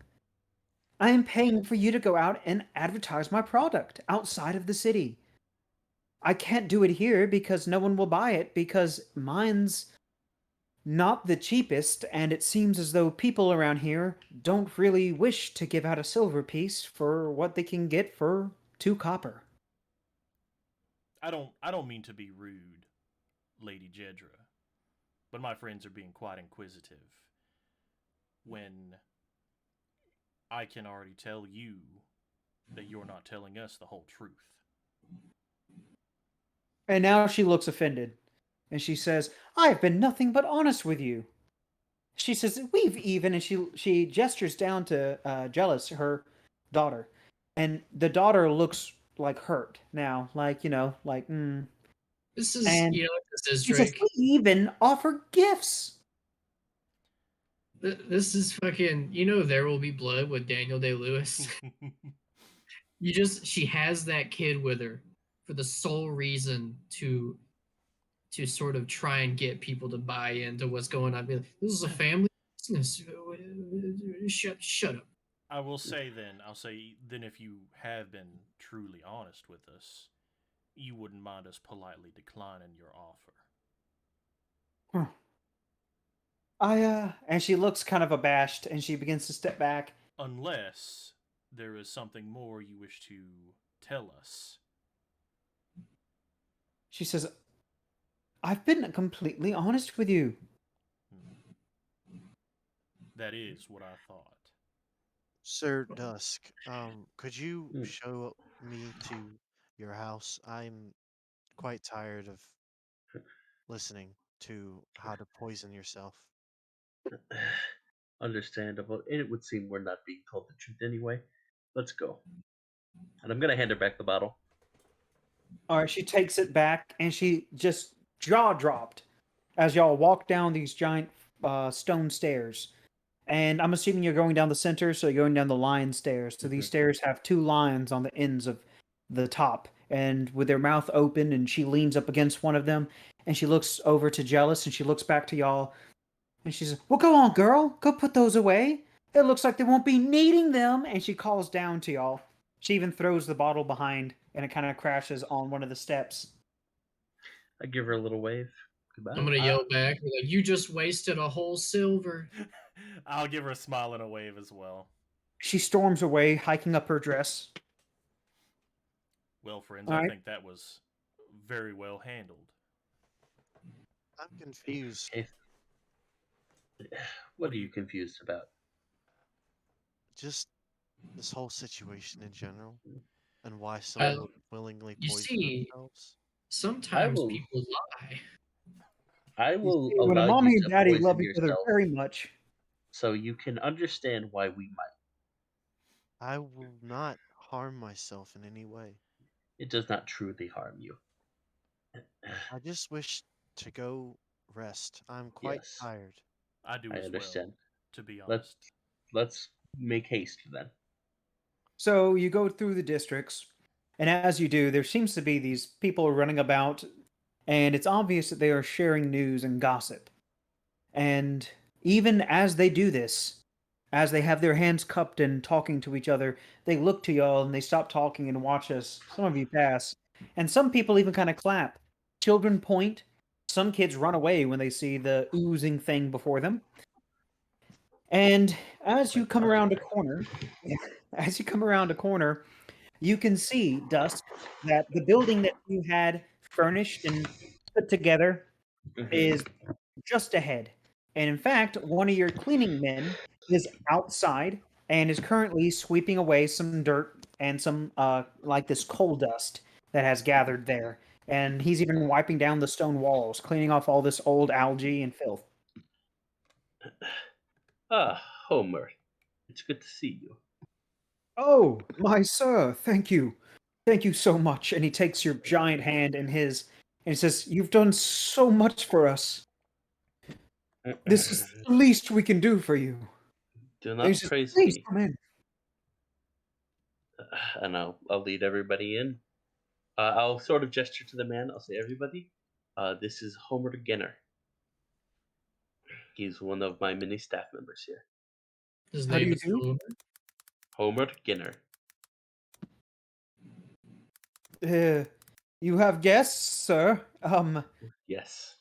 I am paying for you to go out and advertise my product outside of the city. I can't do it here because no one will buy it because mine's not the cheapest, and it seems as though people around here don't really wish to give out a silver piece for what they can get for 2 copper." I don't mean to be rude, Lady Jedra, but my friends are being quite inquisitive when I can already tell you that you're not telling us the whole truth. And now she looks offended, and she says, "I have been nothing but honest with you." She says, "We've even," and she gestures down to Jealous, her daughter, and the daughter looks like hurt now, like like This is, and you know what this is, she says, Drake. "We even offer gifts." This is fucking. You know, There Will Be Blood with Daniel Day Lewis. She has that kid with her for the sole reason to sort of try and get people to buy into what's going on. Be like, this is a family business. Shut up. I'll say then if you have been truly honest with us, you wouldn't mind us politely declining your offer. Huh. And she looks kind of abashed, and she begins to step back. Unless there is something more you wish to tell us. She says, "I've been completely honest with you." That is what I thought. Sir Dusk, could you mm. show me to your house? I'm quite tired of listening to how to poison yourself. Understandable. And it would seem we're not being told the truth anyway. Let's go. And I'm gonna hand her back the bottle. All right, she takes it back, and she just jaw dropped as y'all walk down these giant stone stairs. And I'm assuming you're going down the center, so you're going down the lion stairs. So these Mhm. stairs have 2 lions on the ends of the top, and with their mouth open, and she leans up against one of them, and she looks over to Jealous, and she looks back to y'all, and she says, "Well, go on, girl, go put those away. It looks like they won't be needing them." And she calls down to y'all. She even throws the bottle behind, and it kind of crashes on one of the steps. I give her a little wave. I'm Goodbye. gonna yell back, like, you just wasted a whole silver. I'll give her a smile and a wave as well. She storms away, hiking up her dress. Well, friends, All I right. think that was very well handled. I'm confused. If, what What are do you you? confused about? Just this whole situation in general and why Uh, someone would willingly you poison see, themselves. I sometimes will people lie. I You will see, when a allow you mommy and to daddy poison love each other yourself very much, so you can understand why we might. I will not harm myself in any way. It does not truly harm you. I just wish to go rest. I'm quite Yes, tired. I do I as well, understand. to be Let's honest. let's make haste then. so you go through the districts, and as you do, there seems to be these people running about, and it's obvious that they are sharing news and gossip. And even as they do this, as they have their hands cupped and talking to each other, they look to y'all and they stop talking and watch us. Some of you pass. And some people even kind of clap. Children point. Some kids run away when they see the oozing thing before them. And as you Like come around a Arthur. corner, as you come around a corner, you can see, Dusk, that the building that you had furnished and put together Hmm. is just ahead. And in fact, one of your cleaning men is outside and is currently sweeping away some dirt and some like this coal dust that has gathered there. And he's even wiping down the stone walls, cleaning off all this old algae and filth. Ah, Homer. It's good to see you. "Oh, my sir, thank you. Thank you so much." And he takes your giant hand in his, And he says, "You've done so much for us. This is the least we can do for you." Do And he not says, praise "Please me. come in." And I'll lead everybody in. I'll sort of gesture to the man. I'll say, everybody, this is Homer Ginner. He's one of my many staff members here. His How do name you is do? Homer. Homer Ginner. You have guests, sir. Yes.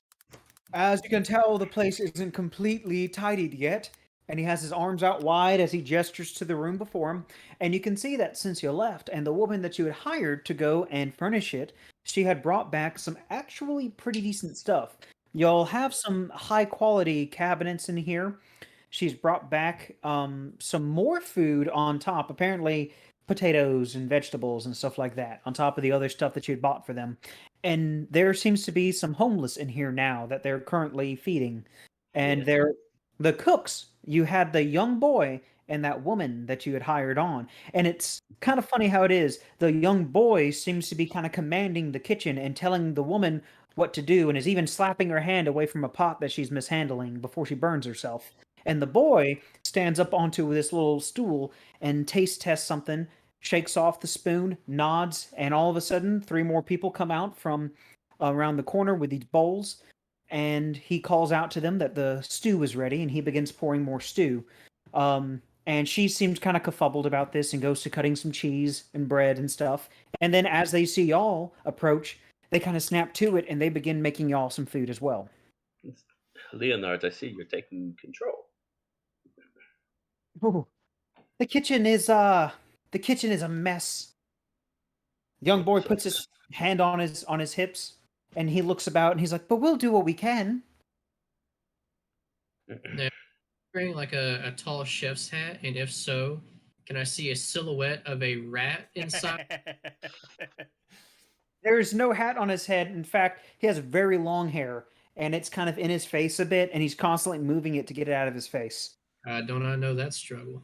As you can tell, the place isn't completely tidied yet. And he has his arms out wide as he gestures to the room before him. And you can see that since you left, and the woman that you had hired to go and furnish it, she had brought back some actually pretty decent stuff. You'll have some high quality cabinets in here. She's brought back some more food on top. Apparently, potatoes and vegetables and stuff like that, on top of the other stuff that you had bought for them. And there seems to be some homeless in here now that they're currently feeding. And Yes. they're the cooks. You had the young boy and that woman that you had hired on. And it's kind of funny how it is. The young boy seems to be kind of commanding the kitchen and telling the woman what to do, and is even slapping her hand away from a pot that she's mishandling before she burns herself. And the boy stands up onto this little stool and taste tests something, shakes off the spoon, nods, and all of a sudden, three more people come out from around the corner with these bowls. And he calls out to them that the stew is ready, and he begins pouring more stew. And she seems kind of kerfuffled about this and goes to cutting some cheese and bread and stuff. And then as they see y'all approach, they kind of snap to it and they begin making y'all some food as well. Leonard, I see you're taking control. Ooh, the kitchen is a mess. The young boy So puts his hand on his hips and he looks about and he's like, "But we'll do what we can." Now, wearing like a tall chef's hat, and if so, can I see a silhouette of a rat inside? There's no hat on his head. In fact, he has very long hair and it's kind of in his face a bit and he's constantly moving it to get it out of his face. Don't I know that struggle?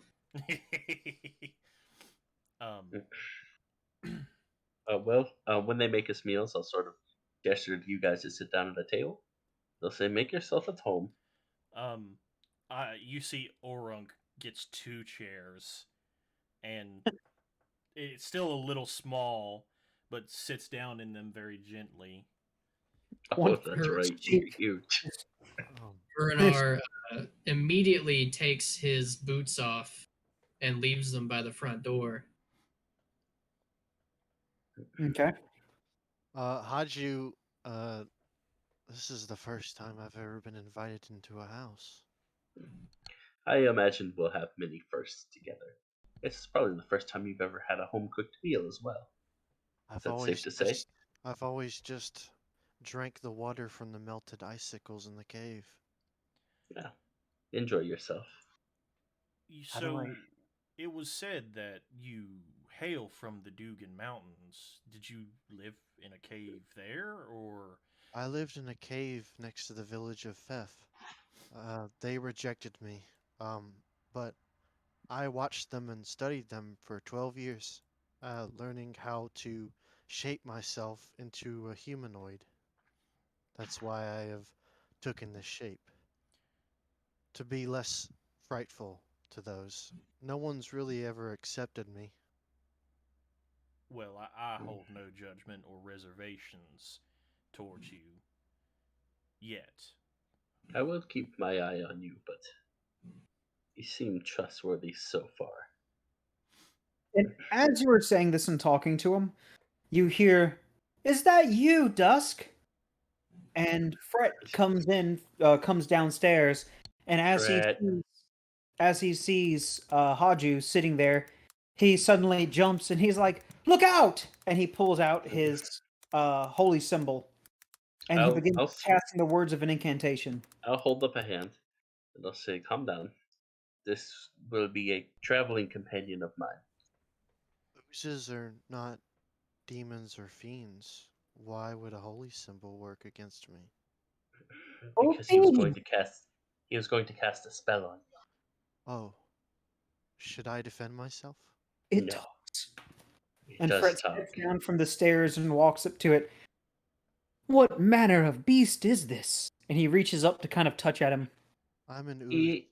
um, when they make us meals, I'll sort of gesture to you guys to sit down at a table. They'll say, make yourself at home. um, you see Orunk gets 2 chairs, and it's still a little small, but sits down in them very gently. One Oh, that's her right. cheek. Huge. Bernard immediately takes his boots off and leaves them by the front door. Okay. Haju, this is the first time I've ever been invited into a house. I imagine we'll have many firsts together. It's probably the first time you've ever had a home cooked meal as well. I've That's safe always to say. just, I've always just drank the water from the melted icicles in the cave. Yeah. Enjoy yourself. How do So, I- it was said that you hail from the Dugan Mountains. Did you live in a cave there, or? I lived in a cave next to the village of Fef. They rejected me, but I watched them and studied them for 12 years, learning how to shape myself into a humanoid. That's why I have taken this shape. To be less frightful to those. No one's really ever accepted me. Well, I hold no judgment or reservations towards you yet. I will keep my eye on you, but you seem trustworthy so far. And as you were saying this and talking to him, you hear, "Is that you, Dusk?" And Fret comes downstairs, and Fret. as he sees Haju sitting there, he suddenly jumps and he's like, "Look out!" And he pulls out his holy symbol, and he begins I'll casting the words of an incantation. I'll hold up a hand and I'll say, calm down. This will be a traveling companion of mine. Oozes are not demons or fiends. Why would a holy symbol work against me? Oh, Because fiend! he was going to cast a spell on Oh, should I defend myself? you. It No, talks. it And does Fret talk. steps down from the stairs and walks up to it. What manner of beast is this? And he reaches up to kind of touch at him. I'm an ooze. He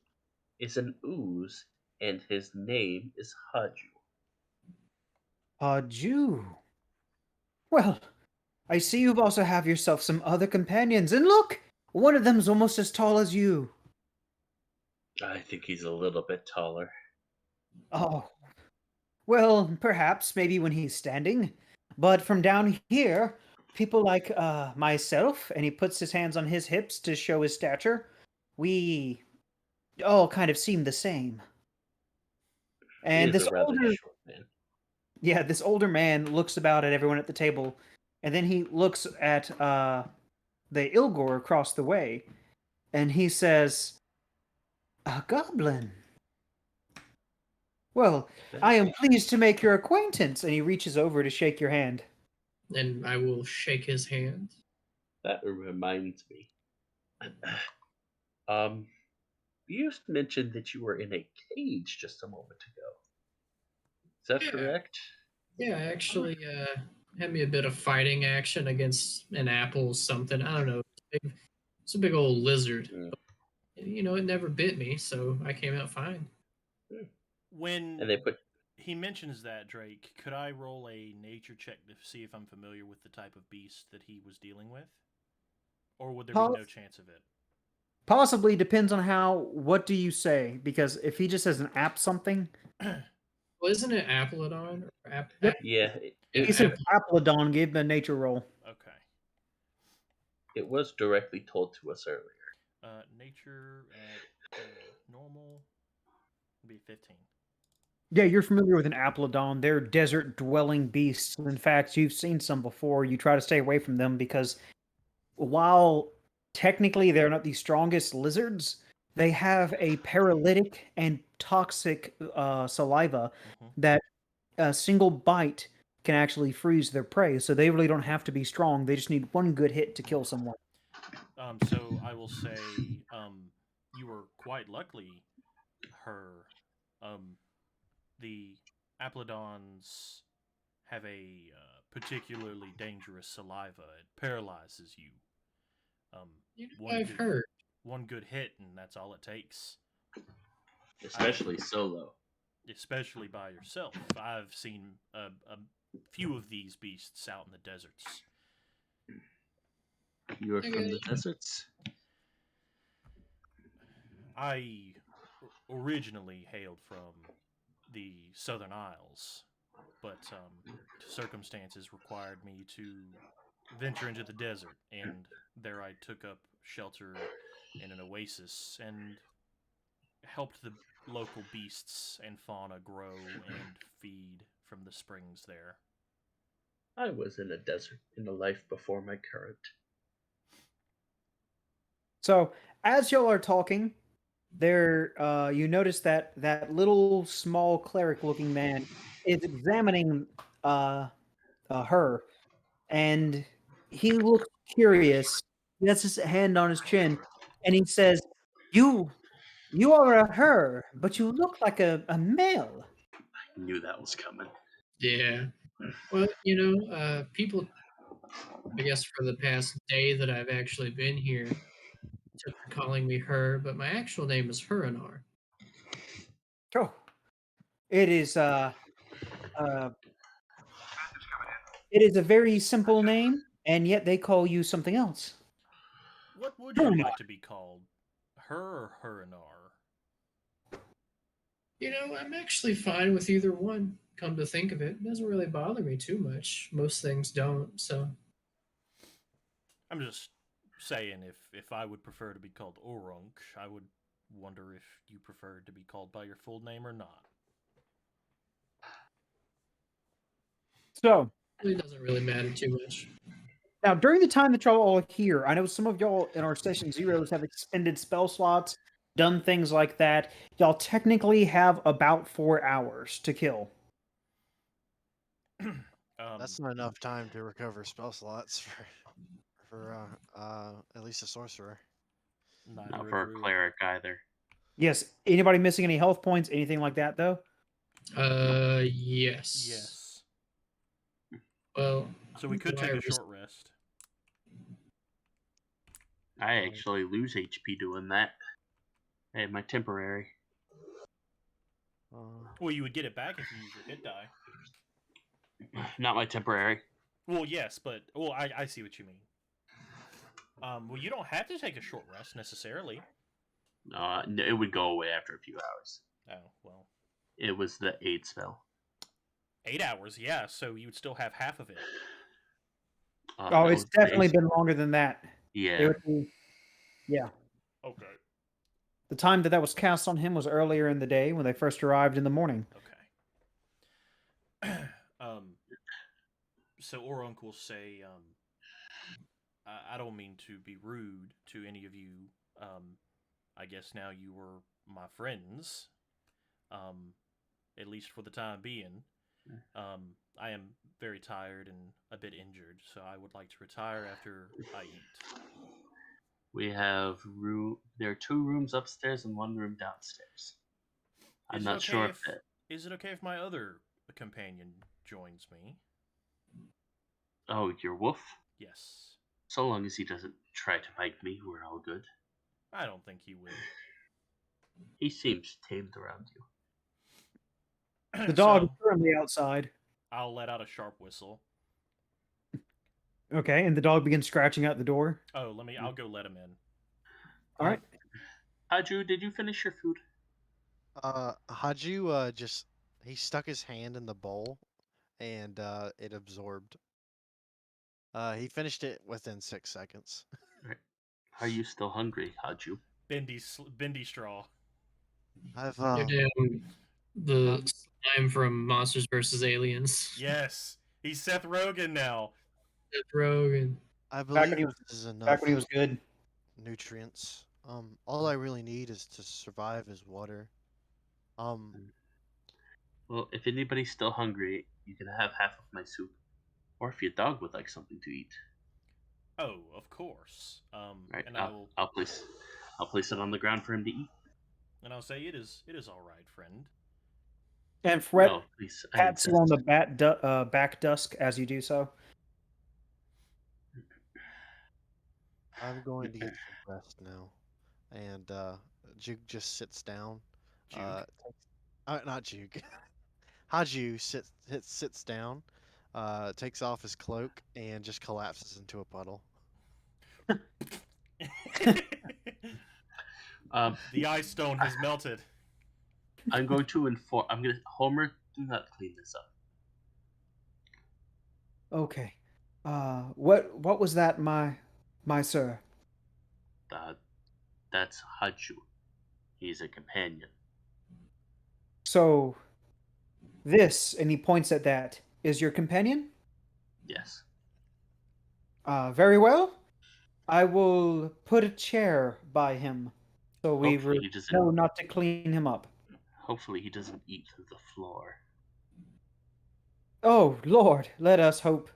is an ooze, and his name is Haju. A Jew. Well, I see you've also have yourself some other companions, and look! One of them's almost as tall as you. I think he's a little bit taller. Oh, well, perhaps, maybe when he's standing. But from down here, people like myself, and he puts his hands on his hips to show his stature, we all kind of seem the same. He And is this a rather older, short man. yeah, this older man looks about at everyone at the table, and then he looks at the Ilgor across the way, and he says, "A goblin. Well, I am pleased to make your acquaintance." And he reaches over to shake your hand. And I will shake his hand. That reminds me. um, you mentioned that you were in a cage just a moment ago. Is that Yeah. correct? Yeah, actually, had me a bit of fighting action against an apple something. I don't know. It's a big old lizard. Mm. You know, it never bit me, so I came out fine. When And they put he mentions that, Drake, could I roll a nature check to see if I'm familiar with the type of beast that he was dealing with? Or would there be no chance of it? Possibly depends on what do you say? Because if he just says an app something, Well, isn't it Appledon? Or Yep. yeah, Yeah, he said Apple. Applodon, give him a nature roll. Okay. it was directly told to us earlier. Nature at normal would be 15. Yeah, you're familiar with an Applodon. They're desert dwelling beasts. In fact, you've seen some before. You try to stay away from them because while technically they're not the strongest lizards, they have a paralytic and toxic saliva that a single bite can actually freeze their prey. So they really don't have to be strong. They just need one good hit to kill someone. So I will say, you were quite lucky, her. The Aplodons have a particularly dangerous saliva. It paralyzes you. You know, One I've good heard. one good hit, and that's all it takes. Especially solo. Especially by yourself. I've seen a few of these beasts out in the deserts. You are from the deserts? I originally hailed from the Southern Isles, but circumstances required me to venture into the desert, and there I took up shelter in an oasis and helped the local beasts and fauna grow and feed from the springs there. I was in a desert in a life before my current. So as y'all are talking, there you notice that that little small cleric-looking man is examining uh, her, and he looks curious. He has his hand on his chin, and he says, "You, you are a her, but you look like a male." I knew that was coming. Yeah. Well, you know, people, I guess for the past day that I've actually been here, took to calling me her, but my actual name is Huranar. Oh, it is uh, it is a very simple name, and yet they call you something else. What would you like to be called? Her or Herinar? You know, I'm actually fine with either one. Come to think of it, it doesn't really bother me too much. Most things don't. So I'm just saying, if I would prefer to be called Orunk, I would wonder if you preferred to be called by your full name or not. So it doesn't really matter too much. now, during the time that y'all are here, I know some of y'all in our session zeros have expended spell slots, done things like that. Y'all technically have about 4 hours to kill. That's not enough time to recover spell slots for at least a sorcerer. Neither Not a for a druid. cleric either. Yes. Anybody missing any health points, anything like that, though? Yes. Yes. Well, So we could do take I a short rest. I actually lose HP doing that. Hey, my temporary. Well, you would get it back if you use your hit die. Not my temporary. Well, yes, but I see what you mean. Well, you don't have to take a short rest necessarily. No, it would go away after a few hours. Oh well, It was the 8 spell. 8 hours, yeah. So you would still have half of it. Oh, that it's was definitely basic. been longer than that. It Yeah. would be, yeah. Okay. The time that was cast on him was earlier in the day when they first arrived in the morning. Okay. So Oruncles say, I don't mean to be rude to any of you. I guess now you were my friends. At least for the time being. I am very tired and a bit injured, so I would like to retire after I eat. We have there are 2 rooms upstairs and 1 room downstairs. I'm not sure if that. Is it okay if my other companion joins me? Oh, your wolf? Yes. So long as he doesn't try to bite me, we're all good. I don't think he will. He seems tamed around you. The dog is So, currently outside. I'll let out a sharp whistle. Okay, and the dog begins scratching at the door. Oh, I'll go let him in. All right. Haju, did you finish your food? Haju just he stuck his hand in the bowl, and it absorbed. He finished it within 6 seconds. Are you still hungry, Haju? Bendy straw. I've You're down the slime from Monsters vs. Aliens. Yes, he's Seth Rogen now. Seth Rogen. I Back when believe he was this is enough back when he was good. nutrients. All I really need is to survive is water. Well, if anybody's still hungry, you can have half of my soup. Or if your dog would like something to eat. Oh, of course. Right, And I'll place it on the ground for him to eat. And I'll say it is all right, friend. And Fred No, please, I pats you insist. on the back dusk as you do so. I'm going to get some rest now, and Juke just sits down. Juke? Not Juke. Haju sits down, takes off his cloak, and just collapses into a puddle. The ice stone has melted. I'm going to inform. Homer, do not clean this up. Okay. What was that, my sir? That's Haju. He's a companion. So this, and he points at that, is your companion? Yes. Very well. I will put a chair by him, so we Hopefully he doesn't. know not to clean him up. Hopefully he doesn't eat through the floor. Oh Lord, let us hope.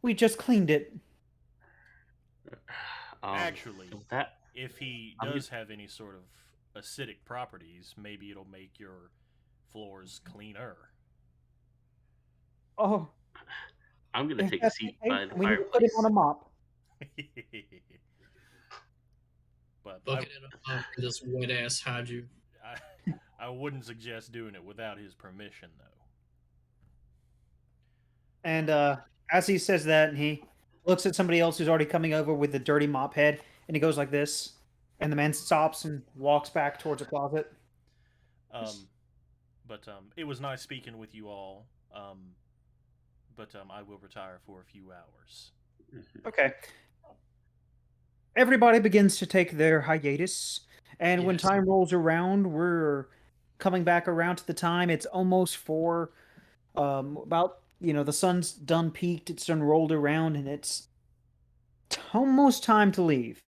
We just cleaned it. Actually, that if he does have any sort of acidic properties, maybe it'll make your floors cleaner. Oh, I'm gonna if take a that's seat the case, by the we need to put him fireplace. on a mop. But Bucket it up for this wet ass Haju. I wouldn't suggest doing it without his permission, though. And as he says that, and he looks at somebody else who's already coming over with the dirty mop head, and he goes like this, and the man stops and walks back towards a closet. But it was nice speaking with you all. But I will retire for a few hours. Okay. Everybody begins to take their hiatus, and when Yes. time rolls around, we're coming back around to the time. It's almost 4. About, the sun's done peaked, it's done rolled around, and it's almost time to leave.